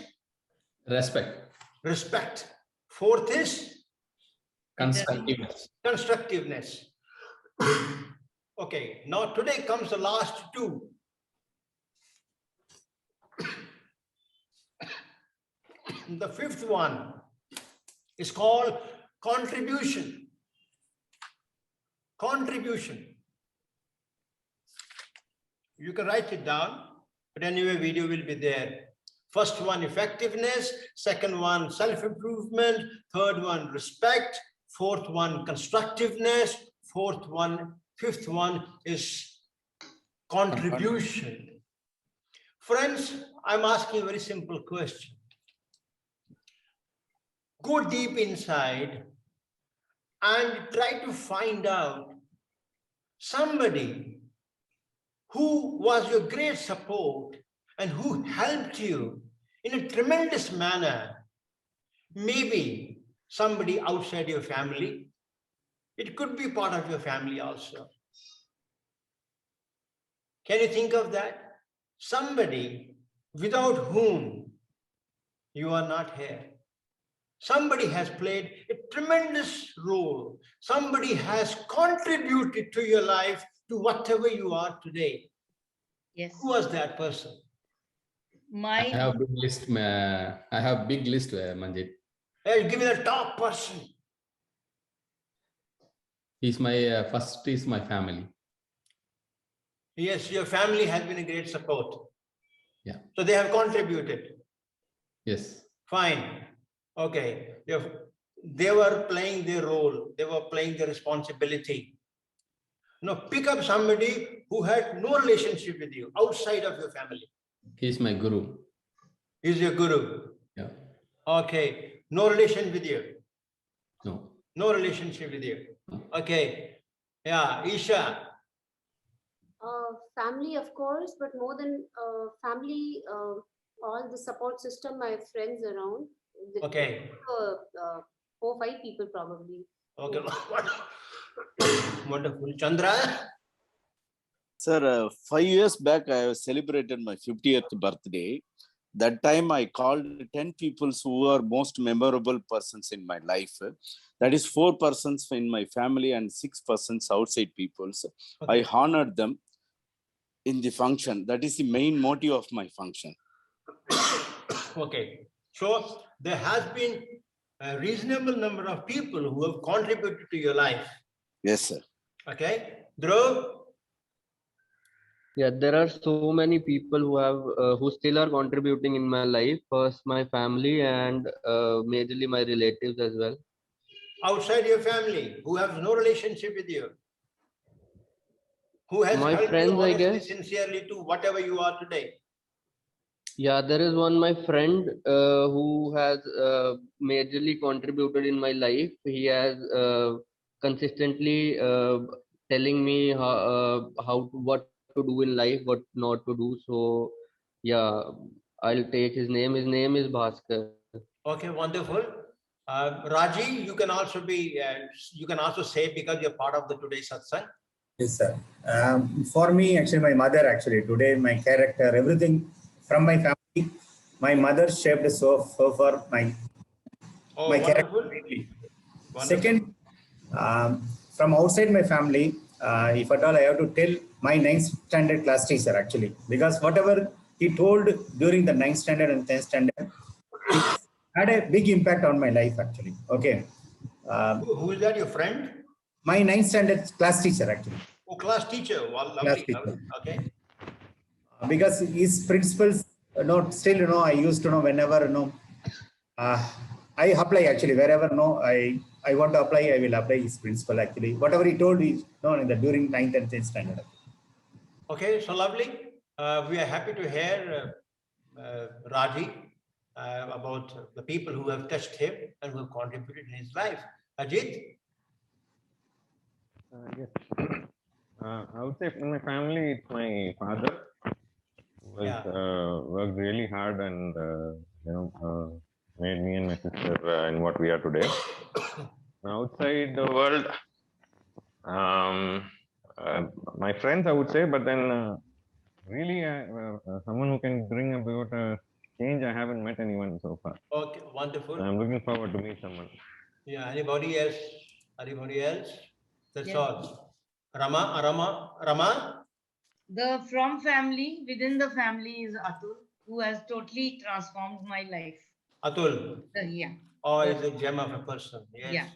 Respect. respect. Fourth is Constructiveness. constructiveness. Okay, now today comes the last two. The fifth one is called contribution. Contribution. You can write it down, but anyway, video will be there. First one, effectiveness. Second one, self-improvement. Third one, respect. Fourth one, constructiveness. Fifth one is contribution. Friends, I'm asking a very simple question. Go deep inside and try to find out somebody who was your great support and who helped you in a tremendous manner. Maybe somebody outside your family. It could be part of your family also. Can you think of that? Somebody without whom you are not here. Somebody has played a tremendous role. Somebody has contributed to your life, to whatever you are today. Yes. Who was that person? I have big list. Manjit. Hey, give me the top person. He's my first. Is my family. Yes, your family has been a great support. Yeah. So they have contributed. Yes. Fine. Okay. They were playing their role. They were playing their responsibility. Now pick up somebody who had no relationship with you outside of your family. He's my guru. He's your guru. Yeah. Okay. No relation with you. No. No relationship with you. Okay. Yeah. Isha. Family, of course, but more than family, all the support system, my friends around. Okay. 4 or 5 people probably. Okay. Wonderful. Chandra. Sir, 5 years back, I celebrated my 50th birthday. That time I called 10 people who are most memorable persons in my life. That is 4 persons in my family and 6 persons outside people. Okay. I honored them in the function. That is the main motive of my function. Okay. So there has been a reasonable number of people who have contributed to your life. Yes, sir. Okay. Dhruv. Yeah, there are so many people who still are contributing in my life. First, my family and majorly my relatives as well. Outside your family, who have no relationship with you, who has My helped friends, you I honestly, guess. sincerely to whatever you are today. Yeah, there is my friend who has majorly contributed in my life. He has consistently telling me what to do in life, what not to do. So, yeah, I'll take his name. His name is Bhaskar. Okay, wonderful. Raji, you can also say because you're part of the today's satsang. Yes, sir. For me, actually, my mother, actually, today, my character, everything from my family, my mother shaped so far my character. Wonderful. Greatly. Wonderful. Second, from outside my family, if at all I have to tell my 9th standard class teacher, actually, because whatever he told during the 9th standard and 10th standard, it had a big impact on my life, actually. Okay. Who is that, your friend? My 9th standard class teacher, actually. Oh, class teacher. Well, Class lovely. teacher. Okay. Because his principles, still, I used to know whenever, I apply actually wherever, I want to apply, I will apply his principle actually. Whatever he told me, during 9th and 10th standard. Okay, so lovely. We are happy to hear Raji about the people who have touched him and who have contributed in his life. Ajit? Yes. I would say in my family, it's my father who has worked really hard and made me and my sister in what we are today. Outside the world, my friends, I would say, but then really someone who can bring about a change, I haven't met anyone so far. Okay, wonderful. I'm looking forward to meet someone. Yeah, anybody else? Anybody else? That's Yes. all. Rama? The from family, within the family is Atul, who has totally transformed my life. Atul. Yeah. Oh, is a gem of a person. Yes. Yeah.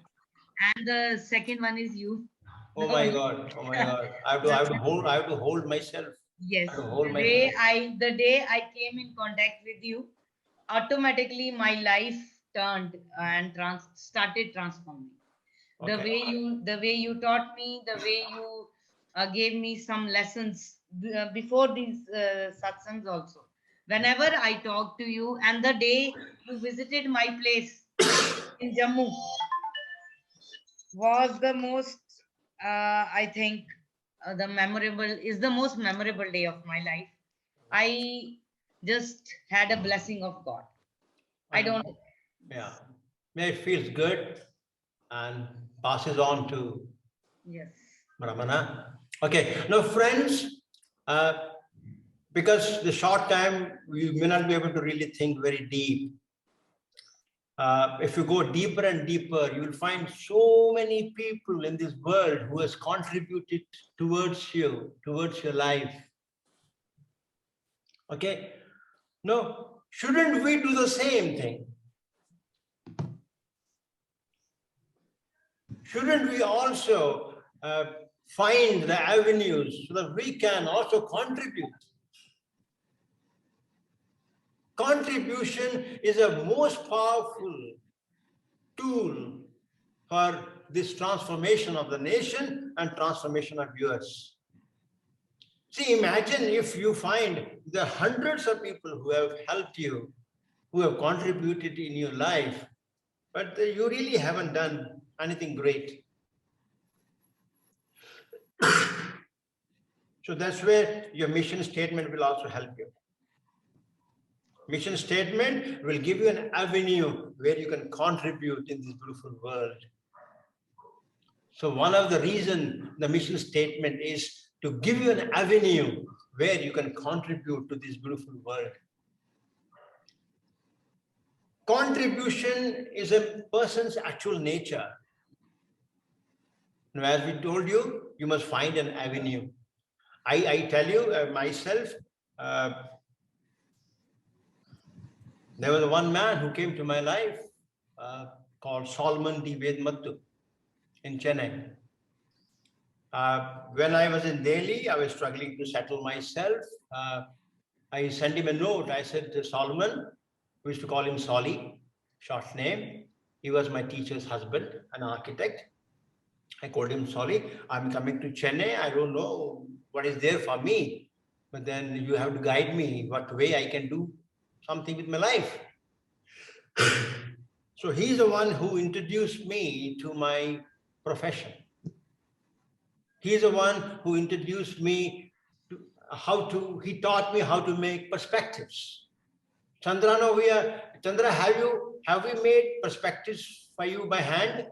And the second one is you. Oh my God. Oh my God. I have to hold myself. Yes. I have to hold The day I came in contact with you, automatically my life turned and started transforming. Okay. The way you taught me, the way you gave me some lessons before these satsangs also. Whenever I talk to you, and the day you visited my place in Jammu was the most, I think, the most memorable day of my life. I just had a blessing of God. I don't know. Yeah. May it feels good and passes on to Yes. Ramana. Okay. Now, friends, because the short time, we may not be able to really think very deep. If you go deeper and deeper, you will find so many people in this world who has contributed towards your life. Okay. No, shouldn't we do the same thing? Shouldn't we also find the avenues so that we can also contribute? Contribution is a most powerful tool for this transformation of the nation and transformation of yours. See, imagine if you find the hundreds of people who have helped you, who have contributed in your life, but you really haven't done anything great. So that's where your mission statement will also help you. Mission statement will give you an avenue where you can contribute in this beautiful world. So one of the reasons the mission statement is to give you an avenue where you can contribute to this beautiful world. Contribution is a person's actual nature. Now, as we told you, you must find an avenue. I tell you myself, there was one man who came to my life called Solomon D. Vedmattu in Chennai. When I was in Delhi, I was struggling to settle myself. I sent him a note. I said to Solomon, we used to call him Solly, short name. He was my teacher's husband, an architect. I called him Solly. I'm coming to Chennai. I don't know what is there for me, but then you have to guide me what way I can do something with my life. So he's the one who introduced me to my profession. He's the one who introduced me to he taught me how to make perspectives. Chandra, Chandra, have we made perspectives for you by hand?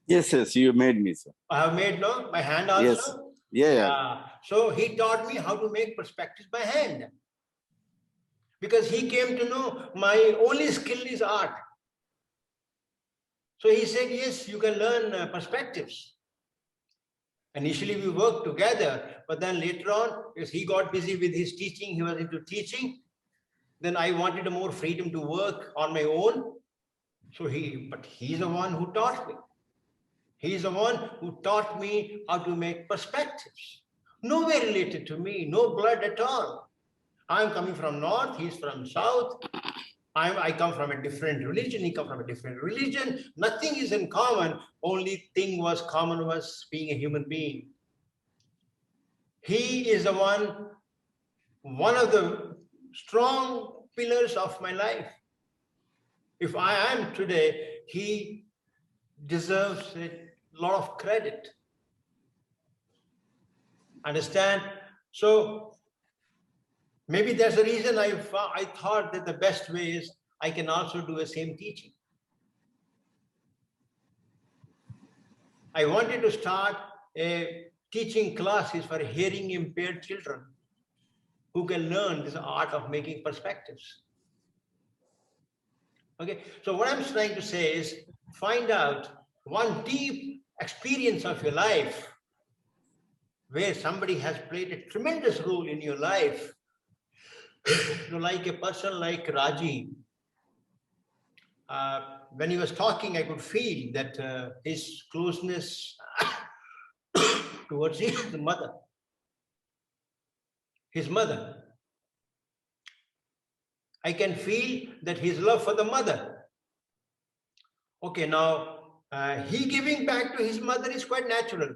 Yes, yes, you made me, sir. I have made, no, by hand also? Yes. Yeah, yeah. So he taught me how to make perspectives by hand. Because he came to know my only skill is art. So he said, yes, you can learn perspectives. Initially we worked together, but then later on, because he got busy with his teaching, he was into teaching. Then I wanted more freedom to work on my own. So he's the one who taught me. He's the one who taught me how to make perspectives. Nowhere related to me, no blood at all. I'm coming from north, he's from south. I come from a different religion, he comes from a different religion. Nothing is in common. Only thing was common was being a human being. He is the one of the strong pillars of my life. If I am today, he deserves a lot of credit. Understand? So maybe that's the reason I thought that the best way is I can also do the same teaching. I wanted to start a teaching classes for hearing impaired children who can learn this art of making perspectives. Okay, so what I'm trying to say is find out one deep experience of your life where somebody has played a tremendous role in your life. Like a person like Raji, when he was talking, I could feel that his closeness towards his mother. His mother. I can feel that his love for the mother. Okay, now he giving back to his mother is quite natural.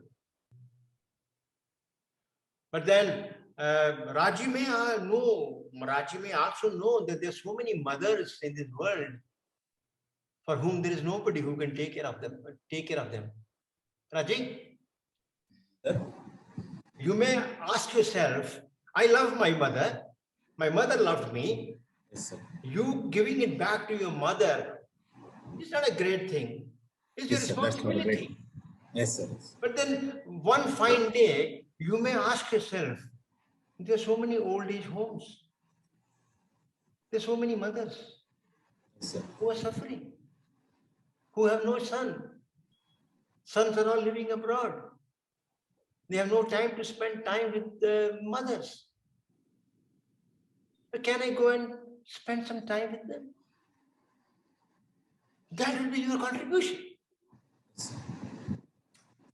But then Raji may also know that there are so many mothers in this world for whom there is nobody who can take care of them. Raji, you may ask yourself, I love my mother loved me. Yes, sir. You giving it back to your mother is not a great thing. It's your Yes, sir, that's not a great responsibility. thing. Yes, sir. But then one fine day, you may ask yourself, there are so many old age homes. There are so many mothers Yes, sir. who are suffering, who have no son. Sons are all living abroad. They have no time to spend time with the mothers. But can I go and spend some time with them? That will be your contribution.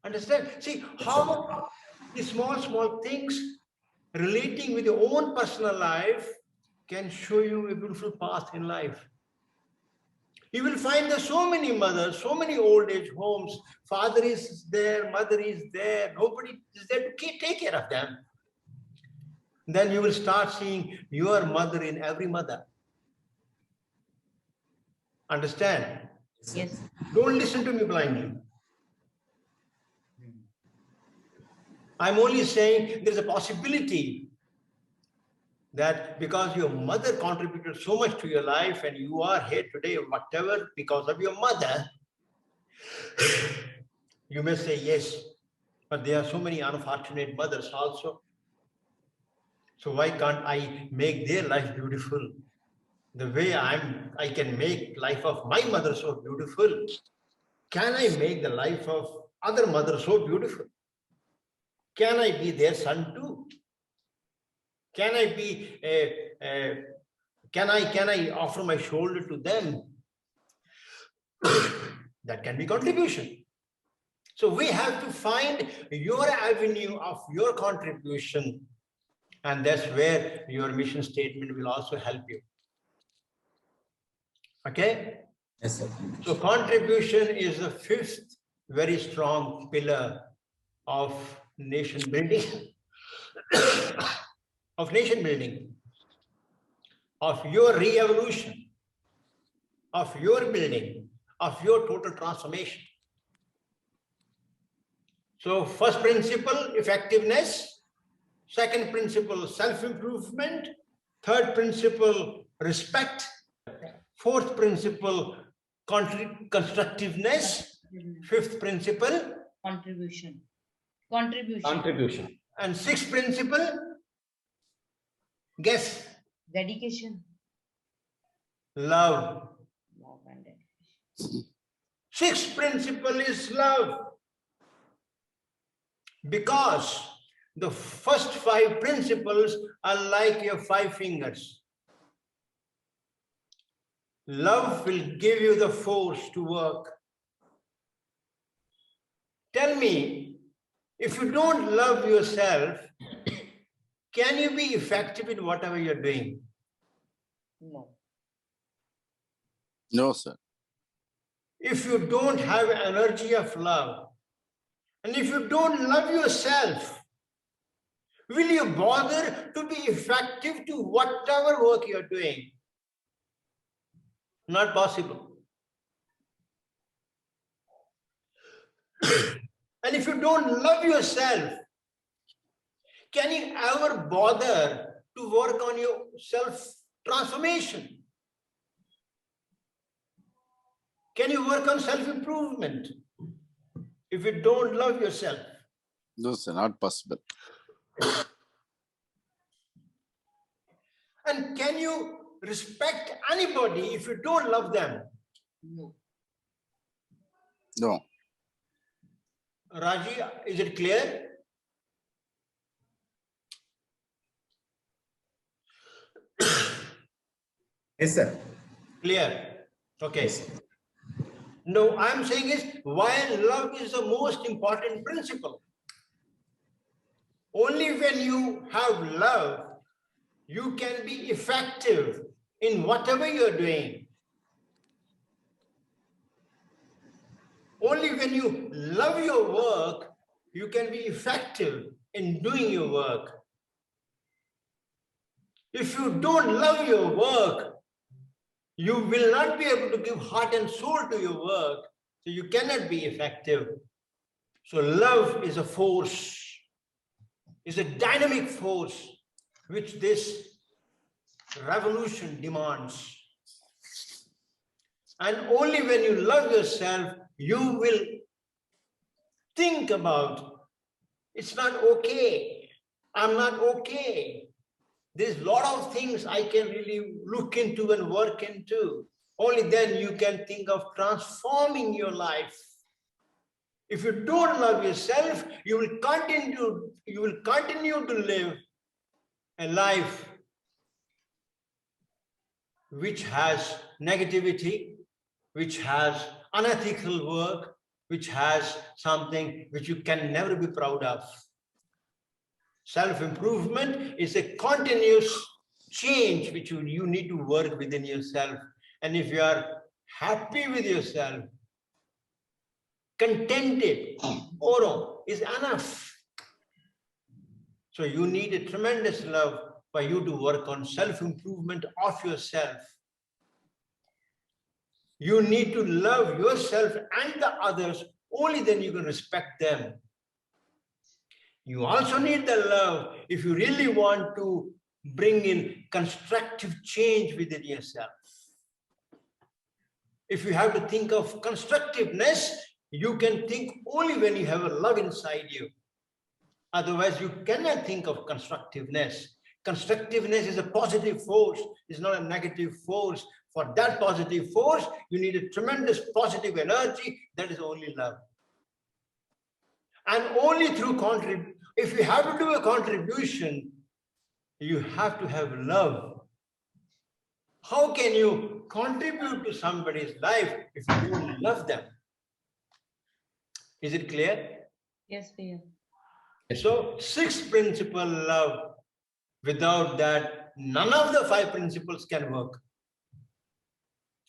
Understand? See how the small things relating with your own personal life can show you a beautiful path in life. You will find there so many mothers, so many old age homes. Father is there, mother is there. Nobody is there to take care of them. Then you will start seeing your mother in every mother. Understand? Yes. Don't listen to me blindly. I'm only saying there's a possibility that because your mother contributed so much to your life and you are here today, whatever, because of your mother, you may say yes, but there are so many unfortunate mothers also. So why can't I make their life beautiful? The way I can make life of my mother so beautiful, can I make the life of other mothers so beautiful? Can I be their son too? Can I be can I offer my shoulder to them? That can be contribution. So we have to find your avenue of your contribution, and that's where your mission statement will also help you. Okay? Yes, sir. So contribution is the fifth very strong pillar of nation building, of your re-evolution, of your building, of your total transformation. So first principle, effectiveness. Second principle, self-improvement. Third principle, respect. Fourth principle, constructiveness. Fifth principle, Contribution. and sixth principle, guess, Dedication. love. Love and dedication. Sixth principle is love. Because the first five principles are like your 5 fingers. Love will give you the force to work. Tell me, if you don't love yourself, can you be effective in whatever you're doing? No. No, sir. If you don't have energy of love, and if you don't love yourself, will you bother to be effective to whatever work you're doing? Not possible. And if you don't love yourself, can you ever bother to work on your self-transformation? Can you work on self-improvement if you don't love yourself? No, sir, not possible. And can you respect anybody if you don't love them? No. No. Raji, is it clear? Yes, sir. Clear. Okay. Yes. No, I'm saying is why love is the most important principle. Only when you have love, you can be effective in whatever you're doing. Only when you love your work, you can be effective in doing your work. If you don't love your work, you will not be able to give heart and soul to your work, so you cannot be effective. So love is a force, is a dynamic force which this revolution demands. And only when you love yourself, you will think about, it's not okay, I'm not okay. There's a lot of things I can really look into and work into. Only then you can think of transforming your life. If you don't love yourself, you will continue to live a life which has negativity, which has unethical work, which has something which you can never be proud of. Self-improvement is a continuous change which you need to work within yourself. And if you are happy with yourself, contented, oro is enough. So you need a tremendous love for you to work on self-improvement of yourself. You need to love yourself and the others, only then you can respect them. You also need the love if you really want to bring in constructive change within yourself. If you have to think of constructiveness, you can think only when you have a love inside you. Otherwise, you cannot think of constructiveness. Constructiveness is a positive force, it's not a negative force. For that positive force, you need a tremendous positive energy. That is only love. And only through if you have to do a contribution, you have to have love. How can you contribute to somebody's life if you don't love them? Is it clear? Yes, dear. So, sixth principle, love. Without that, none of the 5 principles can work.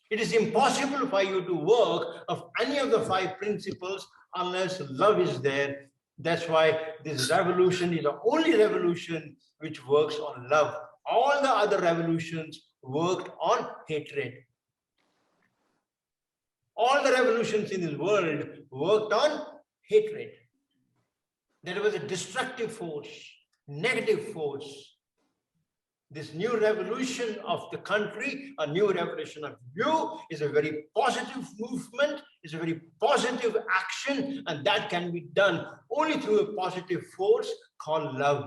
It is impossible for you to work of any of the 5 principles unless love is there. That's why this revolution is the only revolution which works on love. All the other revolutions worked on hatred. All the revolutions in this world worked on hatred. There was a destructive force, negative force. This new revolution of the country, a new revolution of you, is a very positive movement, is a very positive action, and that can be done only through a positive force called love.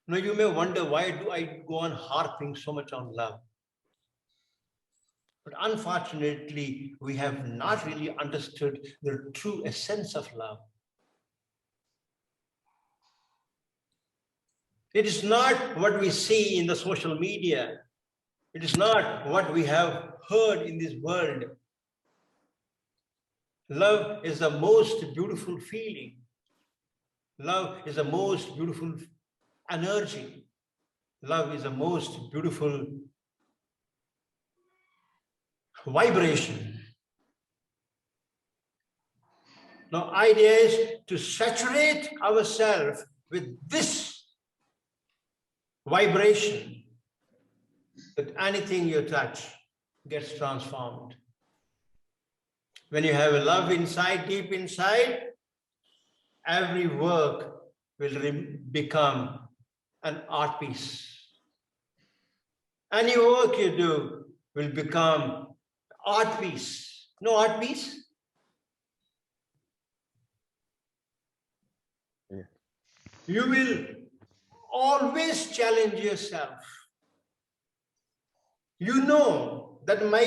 Now you may wonder, why do I go on harping so much on love? But unfortunately, we have not really understood the true essence of love. It is not what we see in the social media. It is not what we have heard in this world. Love is the most beautiful feeling. Love is the most beautiful energy. Love is the most beautiful vibration. Now, idea is to saturate ourselves with this vibration, that anything you touch gets transformed. When you have a love inside, deep inside, every work will become an art piece. Any work you do will become art piece. No art piece? Yeah. You will always challenge yourself. You know that my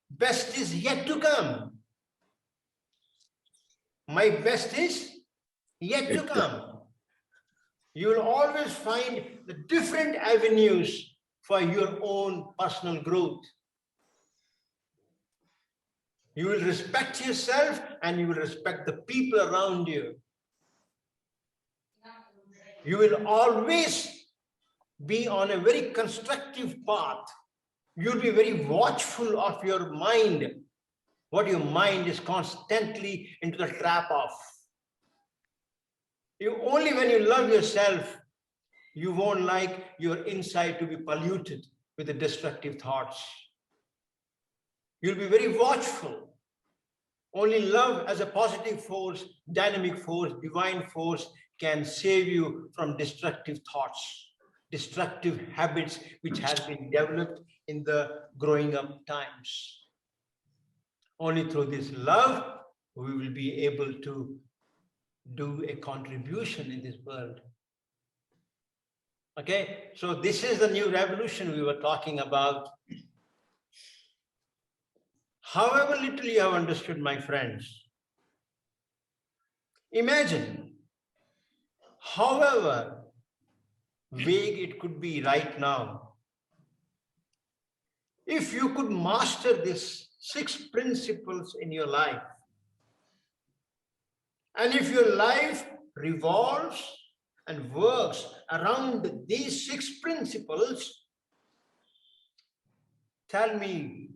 best is yet to come. My best is yet to come. You will always find the different avenues for your own personal growth. You will respect yourself and you will respect the people around you. You will always be on a very constructive path. You'll be very watchful of your mind, what your mind is constantly into the trap of. Only when you love yourself, you won't like your inside to be polluted with the destructive thoughts. You'll be very watchful. Only love as a positive force, dynamic force, divine force can save you from destructive thoughts, destructive habits which have been developed in the growing up times. Only through this love, we will be able to do a contribution in this world. Okay, so this is the new revolution we were talking about. However little you have understood, my friends, imagine, however vague it could be right now, if you could master these 6 principles in your life, and if your life revolves and works around these 6 principles, tell me,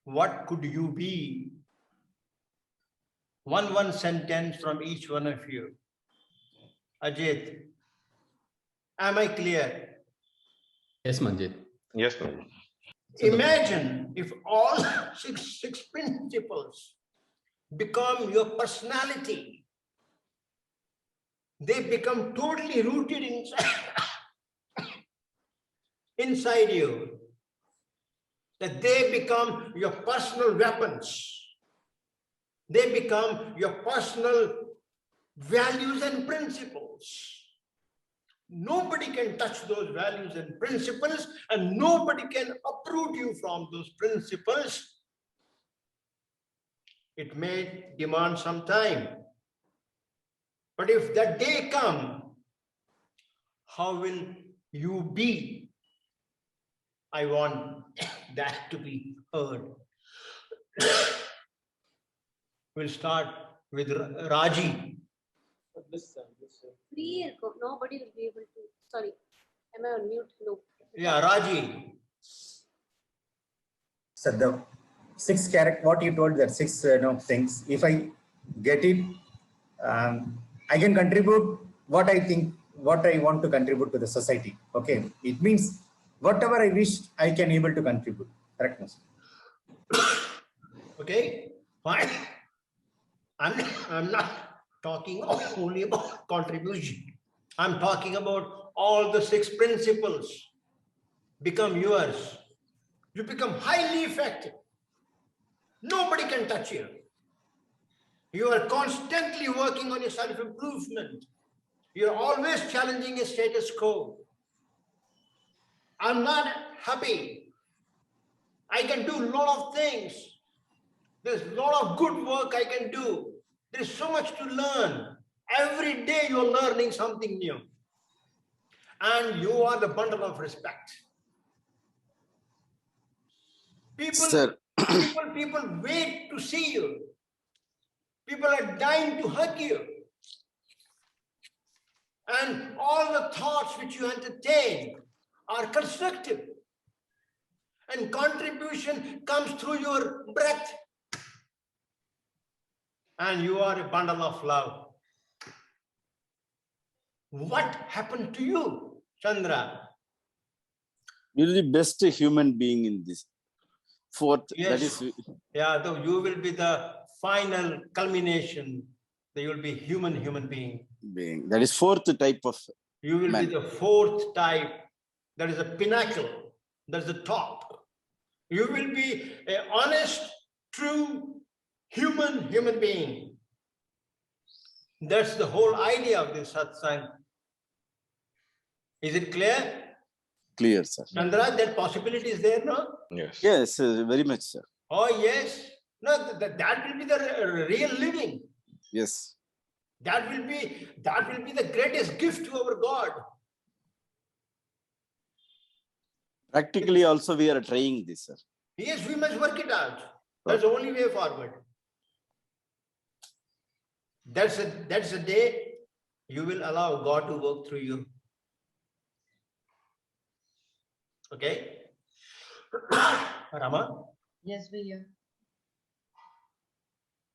what could you be? One sentence from each one of you. Ajit, am I clear? Yes, Manjit. Yes, Manjit. Imagine if all six principles become your personality. They become totally rooted inside you. That they become your personal weapons. They become your personal values and principles. Nobody can touch those values and principles, and nobody can uproot you from those principles. It may demand some time. But if that day comes, how will you be? I want that to be heard. We'll start with Raji. Nobody will be able to. Sorry, am I on mute? No. Yeah, Raji. So the 6 character, what you told, that 6 things, if I get it, I can contribute what I think, what I want to contribute to the society. Okay, it means whatever I wish, I can able to contribute. Correct, Mr. Okay, fine. I'm not talking only about contribution. I'm talking about all the 6 principles become yours, you become highly effective. Nobody can touch you. You are constantly working on your self-improvement. You're always challenging a status quo. I'm not happy. I can do a lot of things. There's a lot of good work I can do. There's so much to learn. Every day you're learning something new. And you are the bundle of respect. Sir. People wait to see you. People are dying to hug you. And all the thoughts which you entertain are constructive. And contribution comes through your breath. And you are a bundle of love. What happened to you, Chandra? You're the best human being in this. Fourth, that Yes. is, Yeah, though you will be the final culmination. That you will be human being. being. That is fourth type of You will man. be the 4th type. That is the pinnacle. That's the top. You will be an honest, true, human being. That's the whole idea of this satsang. Is it clear? Clear, sir. Chandra, that possibility is there, no? Yes. Yes, very much, sir. Oh, yes. No, that will be the real living. Yes. That will be the greatest gift to our God. Practically also we are trying this, sir. Yes, we must work it out. That's the only way forward. That's a day you will allow God to work through you. Okay? Rama? Yes, Bhaiya.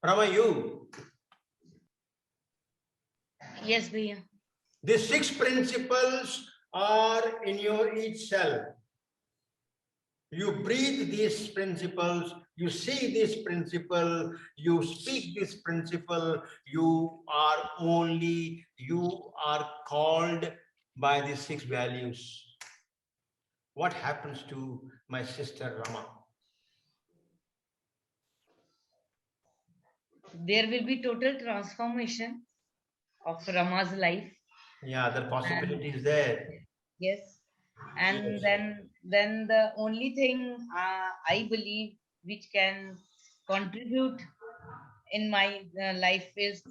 Rama, you. Yes, Bhaiya. The 6 principles are in your each cell. You breathe these principles, you see this principle, you speak this principle, you are called by these 6 values. What happens to my sister Rama? There will be total transformation of Rama's life. Yeah, the possibility is there. Yes. And Yes. then the only thing I believe which can contribute in my life is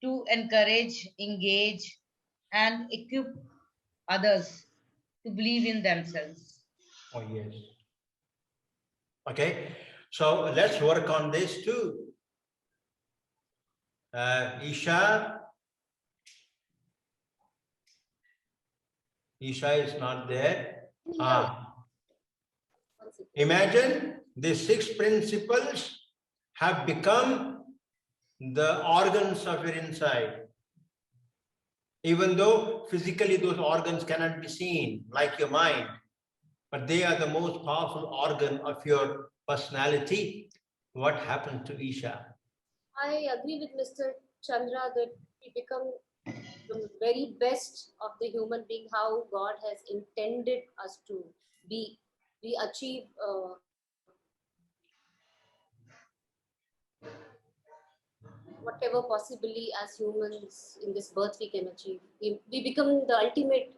to encourage, engage, and equip others to believe in themselves. Oh, yes. Okay, so let's work on this too. Isha is not there. Imagine the 6 principles have become the organs of your inside. Even though physically those organs cannot be seen, like your mind, but they are the most powerful organ of your personality. What happened to Isha? I agree with Mr. Chandra that we become the very best of the human being, how God has intended us to be. We achieve whatever possibly as humans in this birth we can achieve. We become the ultimate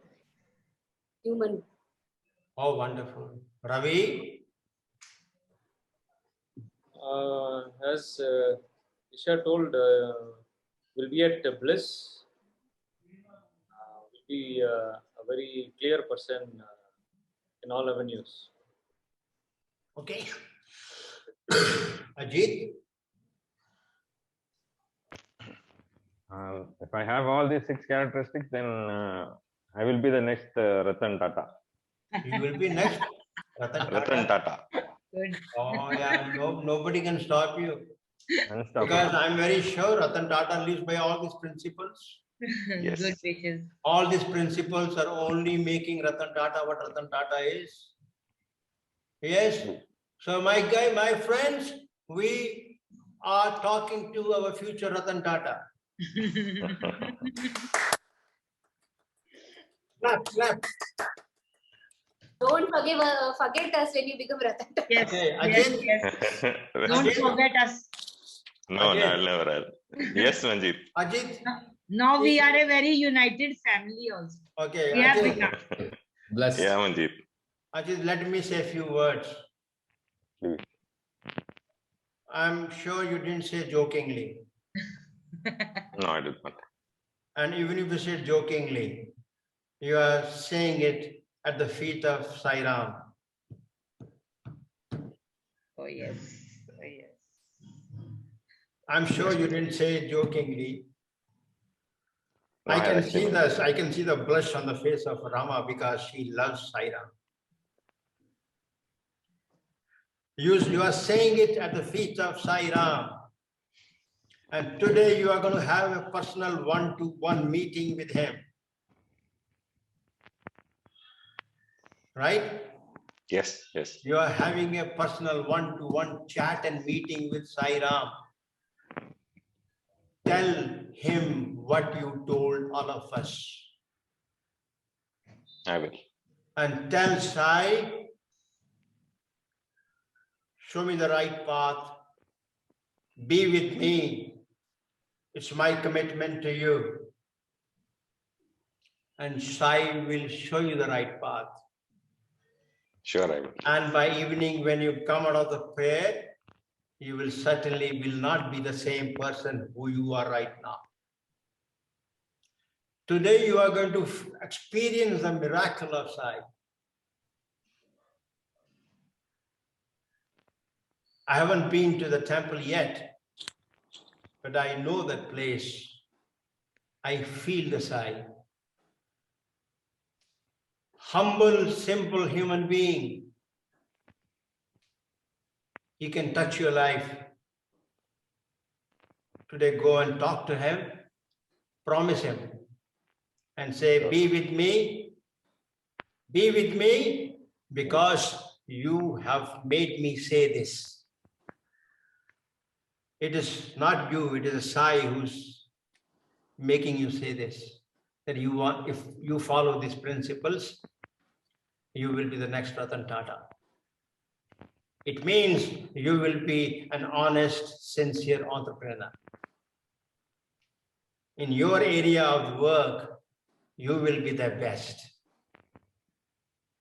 human. Oh, wonderful. Ravi? As Isha told, will be at bliss, will be a very clear person in all avenues. Okay. Ajit? If I have all these 6 characteristics, then I will be the next Ratan Tata. You will be next. Ratan Tata. Good. Oh, yeah, nobody can stop you. Unstoppable. Because I'm very sure Ratan Tata lives by all these principles. Yes. Good wishes. All these principles are only making Ratan Tata what Ratan Tata is. Yes. So my friends, we are talking to our future Ratan Tata. Clap, clap. Don't forget us when you become Ratan Tata. Yes, Okay, yes, Ajit. yes. Don't Ajit. forget us. No, Ajit. I'll never. Yes, Manjeet. Ajit. Now we are a very united family also. Okay, We have Ajit. become. Blessed. Yeah, Manjeet. Ajit, let me say a few words. Please. I'm sure you didn't say jokingly. No, I did not. And even if you said jokingly, you are saying it at the feet of Sai Ram. Oh yes, oh yes. I'm sure you didn't say it jokingly. No, I had can actually see meant this. I can see the blush on the face of Rama because she loves Sai Ram. You are saying it at the feet of Sai Ram. And today you are going to have a personal one-to-one meeting with him. Right? Yes, yes. You are having a personal one-to-one chat and meeting with Sai Ram. Tell him what you told all of us. I will. And tell Sai, show me the right path. Be with me. It's my commitment to you. And Sai will show you the right path. Sure, I will. And by evening, when you come out of the prayer, you will certainly will not be the same person who you are right now. Today, you are going to experience the miracle of Sai. I haven't been to the temple yet, but I know that place. I feel the Sai. Humble, simple human being. He can touch your life. Today, go and talk to him. Promise him. And say, be with me. Be with me because you have made me say this. It is not you, it is a Sai who's making you say this. That you want, if you follow these principles, you will be the next Ratan Tata. It means you will be an honest, sincere entrepreneur. In your area of work, you will be the best,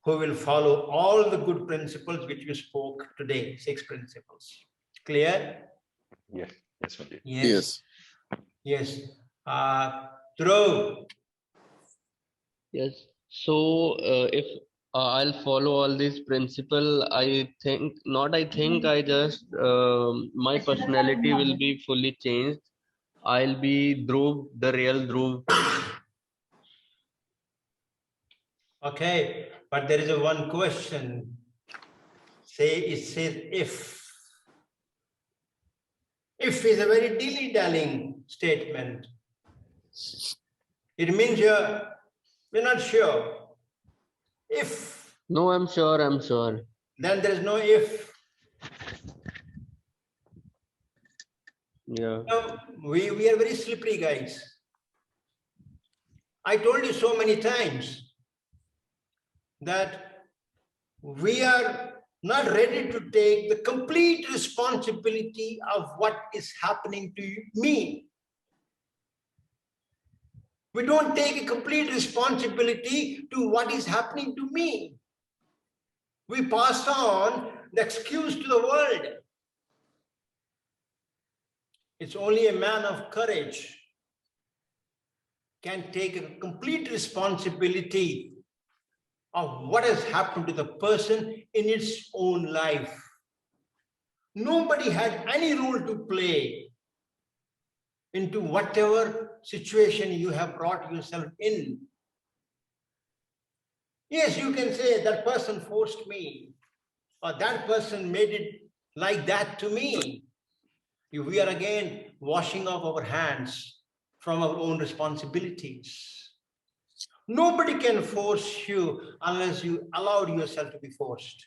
who will follow all the good principles which you spoke today, 6 principles. Clear? Yes, yes, Manjeet. Yes. Yes. Dhruv. Yes. So if I'll follow all these principle, I think I just my personality will be fully changed. I'll be Dhruv, the real Dhruv. Okay, but there is a one question. It says if. If is a very dilly-dallying statement. It means you're not sure. If. No, I'm sure. Then there is no if. Yeah. No, we are very slippery guys. I told you so many times that we are not ready to take the complete responsibility of what is happening to me. We don't take a complete responsibility to what is happening to me. We pass on the excuse to the world. It's only a man of courage can take a complete responsibility of what has happened to the person in its own life. Nobody had any role to play into whatever situation you have brought yourself in. Yes, you can say that person forced me, or that person made it like that to me. We are again washing off our hands from our own responsibilities. Nobody can force you unless you allowed yourself to be forced.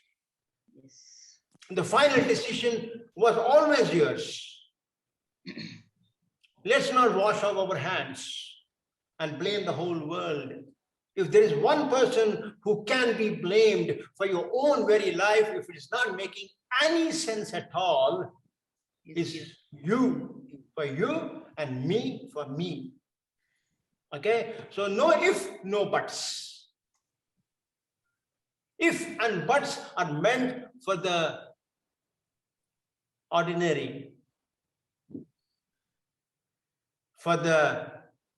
Yes. The final decision was always yours. Let's not wash off our hands and blame the whole world If there is one person who can be blamed for your own very life, if it is not making any sense at all, it's you for you and me for me. Okay, so no if, no buts. If and buts are meant for the ordinary, for the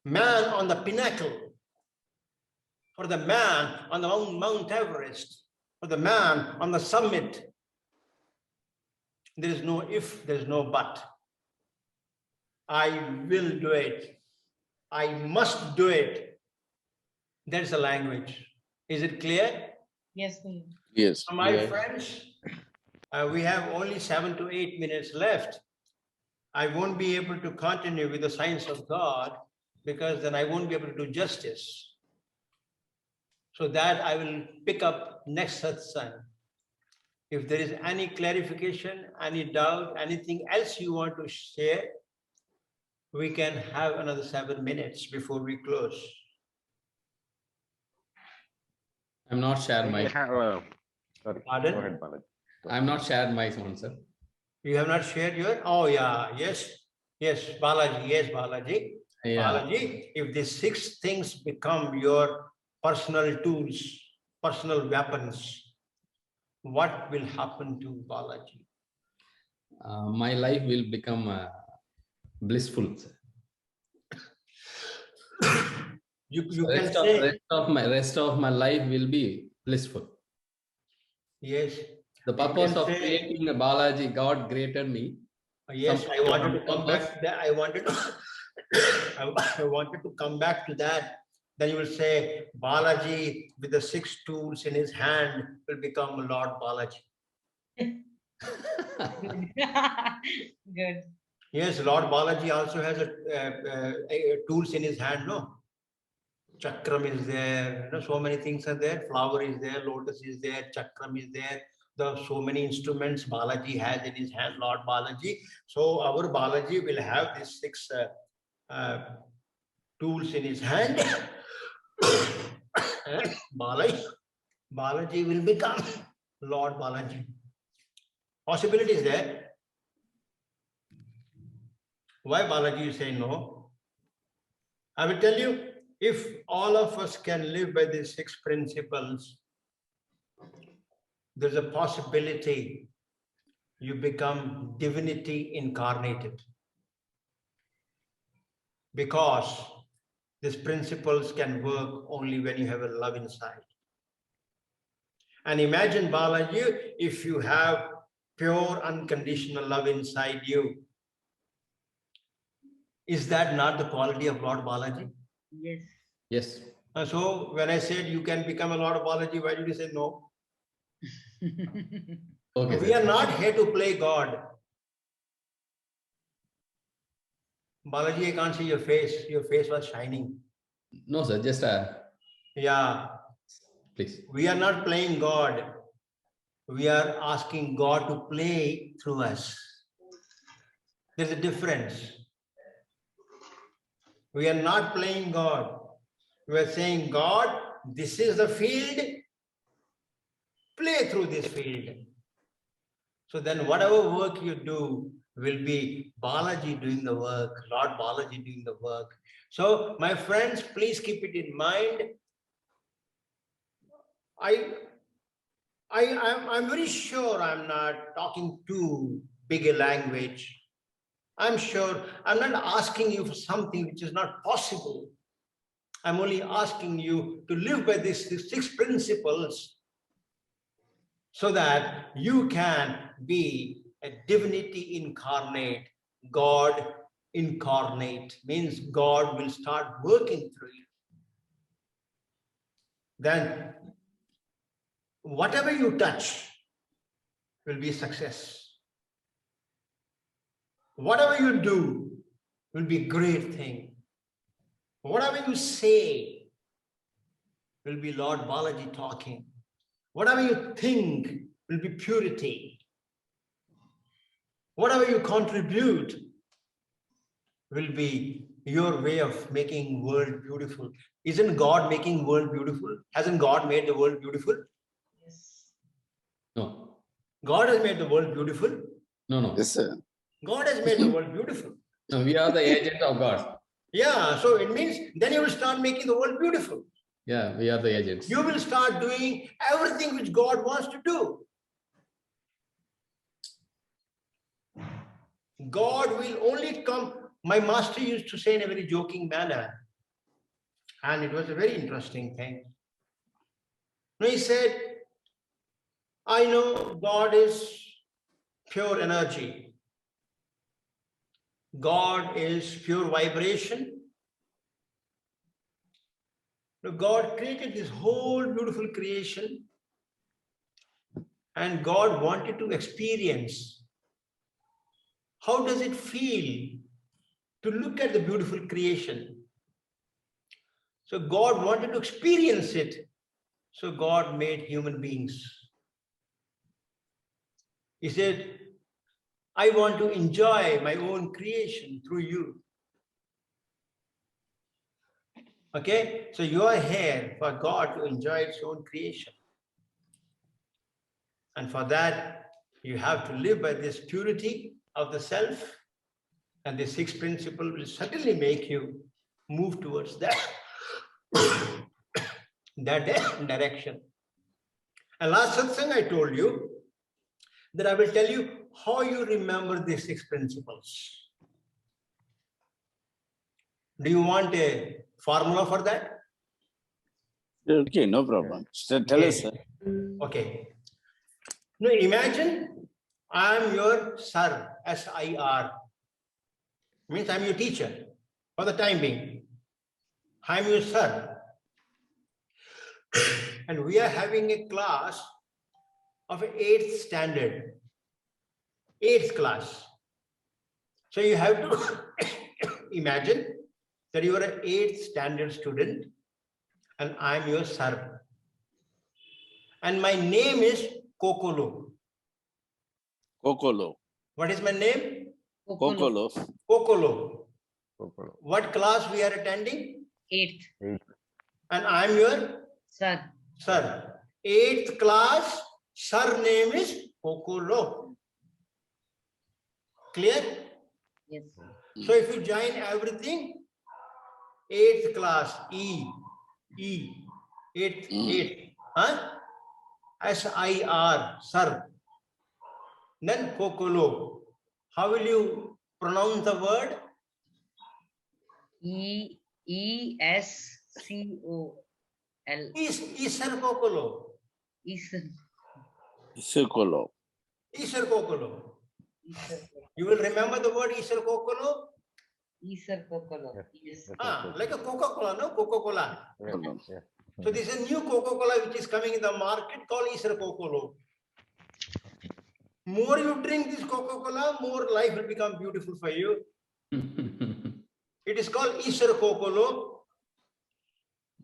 man on the pinnacle, for the man on the Mount Everest, for the man on the summit. There is no if, there is no but. I will do it. I must do it. That's the language. Is it clear? Yes, Guru. Yes. So my yes. friends, we have only 7 to 8 minutes left. I won't be able to continue with the science of God because then I won't be able to do justice. So that I will pick up next satsang. If there is any clarification, any doubt, anything else you want to share, we can have another 7 minutes before we close. I'm not shared my. Sorry. Pardon? Go ahead, Balaji. I'm not shared my one, sir. You have not shared your? Oh yeah, yes, yes, Balaji, yes, Balaji. Yeah. Balaji, if these 6 things become your personal tools, personal weapons, what will happen to Balaji? My life will become blissful, sir. You can say, rest of my life will be blissful. yes. The purpose can of say- creating a Balaji, God created me. Yes, Some I wanted to come purpose. back to that. I wanted to, I wanted to come back to that. Then you will say, Balaji with the 6 tools in his hand will become Lord Balaji. Good. Yes, Lord Balaji also has a tools in his hand, no? Chakram is there, so many things are there. Flower is there, lotus is there, chakram is there. There are so many instruments Balaji has in his hand, Lord Balaji. So our Balaji will have these 6 tools in his hand. And Balaji will become Lord Balaji. Possibility is there. Why Balaji you say no? I will tell you, if all of us can live by these 6 principles, there's a possibility you become divinity incarnated. Because these principles can work only when you have a love inside. And imagine, Balaji, if you have pure unconditional love inside you, is that not the quality of Lord Balaji? Yes. Yes. So when I said you can become a Lord Balaji, why did you say no? Okay. We are not here to play God. Balaji, I can't see your face. Your face was shining. No, sir. Just Yeah, please. we are not playing God. We are asking God to play through us. There's a difference. We are not playing God. We are saying, God, this is the field. Play through this field. So then whatever work you do will be Balaji doing the work, Lord Balaji doing the work. So my friends, please keep it in mind. I'm very sure I'm not talking too big a language. I'm sure I'm not asking you for something which is not possible. I'm only asking you to live by these 6 principles so that you can be a divinity incarnate. God incarnate means God will start working through you. Then whatever you touch will be success. Whatever you do will be a great thing. Whatever you say will be Lord Balaji talking. Whatever you think will be purity. Whatever you contribute will be your way of making world beautiful. Isn't God making world beautiful? Hasn't God made the world beautiful? Yes. No, God has made the world beautiful. no. Yes, sir. God has made the world beautiful. No, we are the agent of God. Yeah, so it means then you will start making the world beautiful. Yeah, we are the agents. You will start doing everything which God wants to do. God will only come. My master used to say in a very joking manner, and it was a very interesting thing. He said, I know God is pure energy. God is pure vibration. God created this whole beautiful creation, and God wanted to experience how does it feel to look at the beautiful creation. So God wanted to experience it. So God made human beings. He said, I want to enjoy my own creation through you. Okay, so you are here for God to enjoy its own creation. And for that, you have to live by this purity of the self. And the sixth principle will certainly make you move towards that, that direction. And last satsang I told you that I will tell you how you remember these six principles. Do you want a formula for that? Okay, no problem. So tell us, sir. Okay. Now imagine I am your sir, S-I-R. Means I am your teacher for the time being. I am your sir. And we are having a class of 8th standard. 8th class. So you have to imagine that you are an 8th standard student and I am your sir. And my name is Kokolo. Kokolo. What is my name? Kokolo. Kokolo. Kokolo. What class we are attending? 8th. And I am your Sir. sir. 8th class, sir name is Kokolo. Clear? Yes. So if you join everything, 8th class, E, 8th, huh? S-I-R, sir. Then Kokolo. How will you pronounce the word? E-S-C-O-L. Isar Kokolo. Isar. Kokolo. Isar Kokolo. You will remember the word Isar Kokolo? Isar Kokolo. Yes. Like a Coca-Cola, no? Coca-Cola. Yeah. So this is a new Coca-Cola which is coming in the market called Isar Kokolo. More you drink this Coca-Cola, more life will become beautiful for you. It is called Isar Kokolo.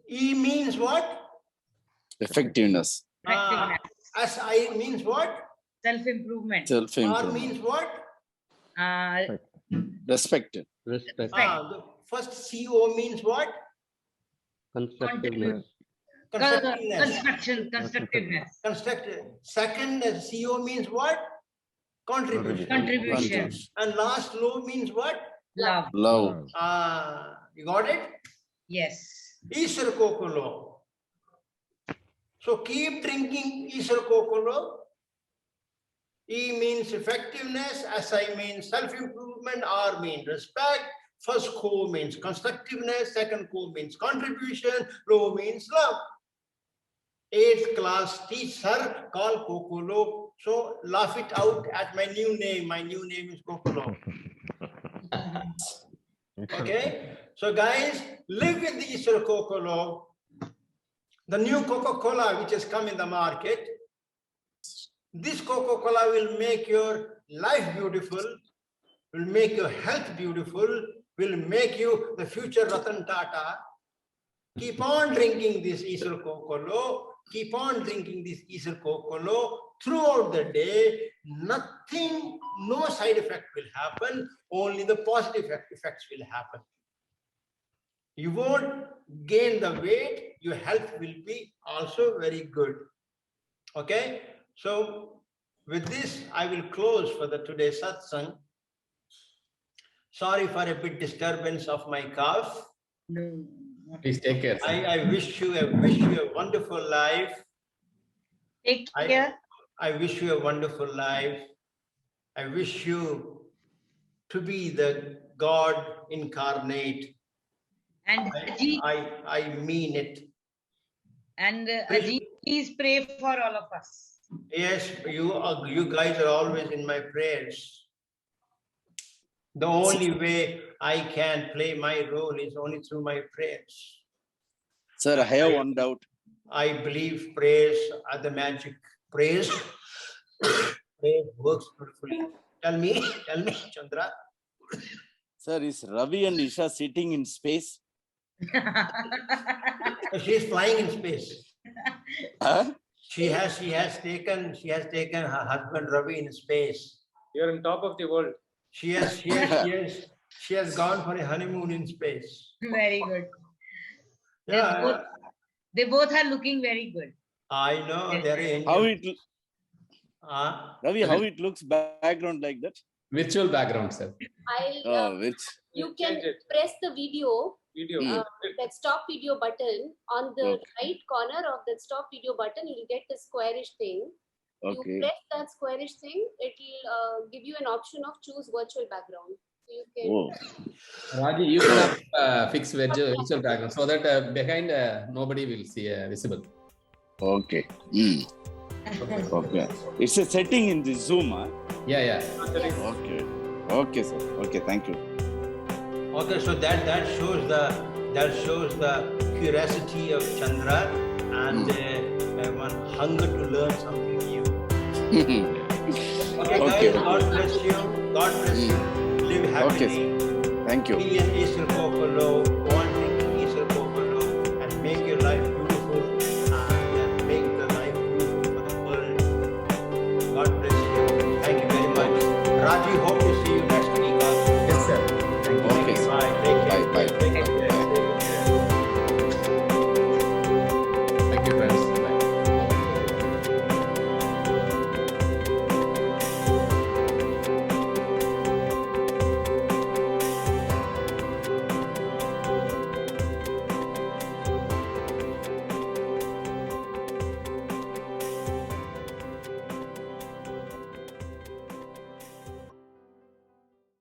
E means what? Effectiveness. S-I means what? Self-improvement. R Self-improvement. means what? Respect. Respect. The first CO means what? Constructiveness. Constructiveness. Constructiveness. Constructive. Second CO means what? Contribution. Contribution. And last low means what? Love. Love. You got it? Yes. Isar Kokolo. So keep drinking Isar Kokolo. E means effectiveness, SI means self-improvement, R means respect, first co means constructiveness, second co means contribution, low means love. 8th class teacher called Kokolo. So laugh it out at my new name. My new name is Kokolo. Okay. So guys, live with the Isar Kokolo. The new Coca-Cola which has come in the market. This Coca-Cola will make your life beautiful, will make your health beautiful, will make you the future Ratan Tata. Keep on drinking this Isar Kokolo. Keep on drinking this Isar Kokolo throughout the day. Nothing, no side effect will happen. Only the positive effects will happen. You won't gain the weight, your health will be also very good. Okay, so with this, I will close for the today's satsang. Sorry for a bit disturbance of my cough. No. Please take care, sir. I wish you a wonderful life. Take care. I wish you a wonderful life. I wish you to be the God incarnate. And Ajit, I mean it. and Ajit, please pray for all of us. Yes, you guys are always in my prayers. The only way I can play my role is only through my prayers. Sir, I have one doubt. I believe prayers are the magic. Prayers works beautifully. Tell me, Chandra. Sir, is Ravi and Isha sitting in space? She is flying in space. Huh? She has taken her husband Ravi in space. You're on top of the world. She has gone for a honeymoon in space. Very good. Yeah, They both are looking very good. I know they're angels. How it, Ravi, Correct. how it looks background like that? Virtual background, sir. Oh, which? You can Change it. press the video, Video. that stop video button on the Okay. right corner of that stop video button. You'll get the squarish thing. You Okay. press that squarish thing, it'll give you an option of choose virtual background. So you can. Oh, Raji, you can fix virtual background so that behind nobody will see visible. okay. Okay. It's a setting in the Zoom. Huh? Yeah. Yes. Okay. Okay, sir. Okay, thank you. Okay, so that shows the curiosity of Chandra and one hunger to learn something new. Okay, Okay. guys, God bless you. God bless you. Live Okay, happily. Thank you. Million Eastern Buffalo.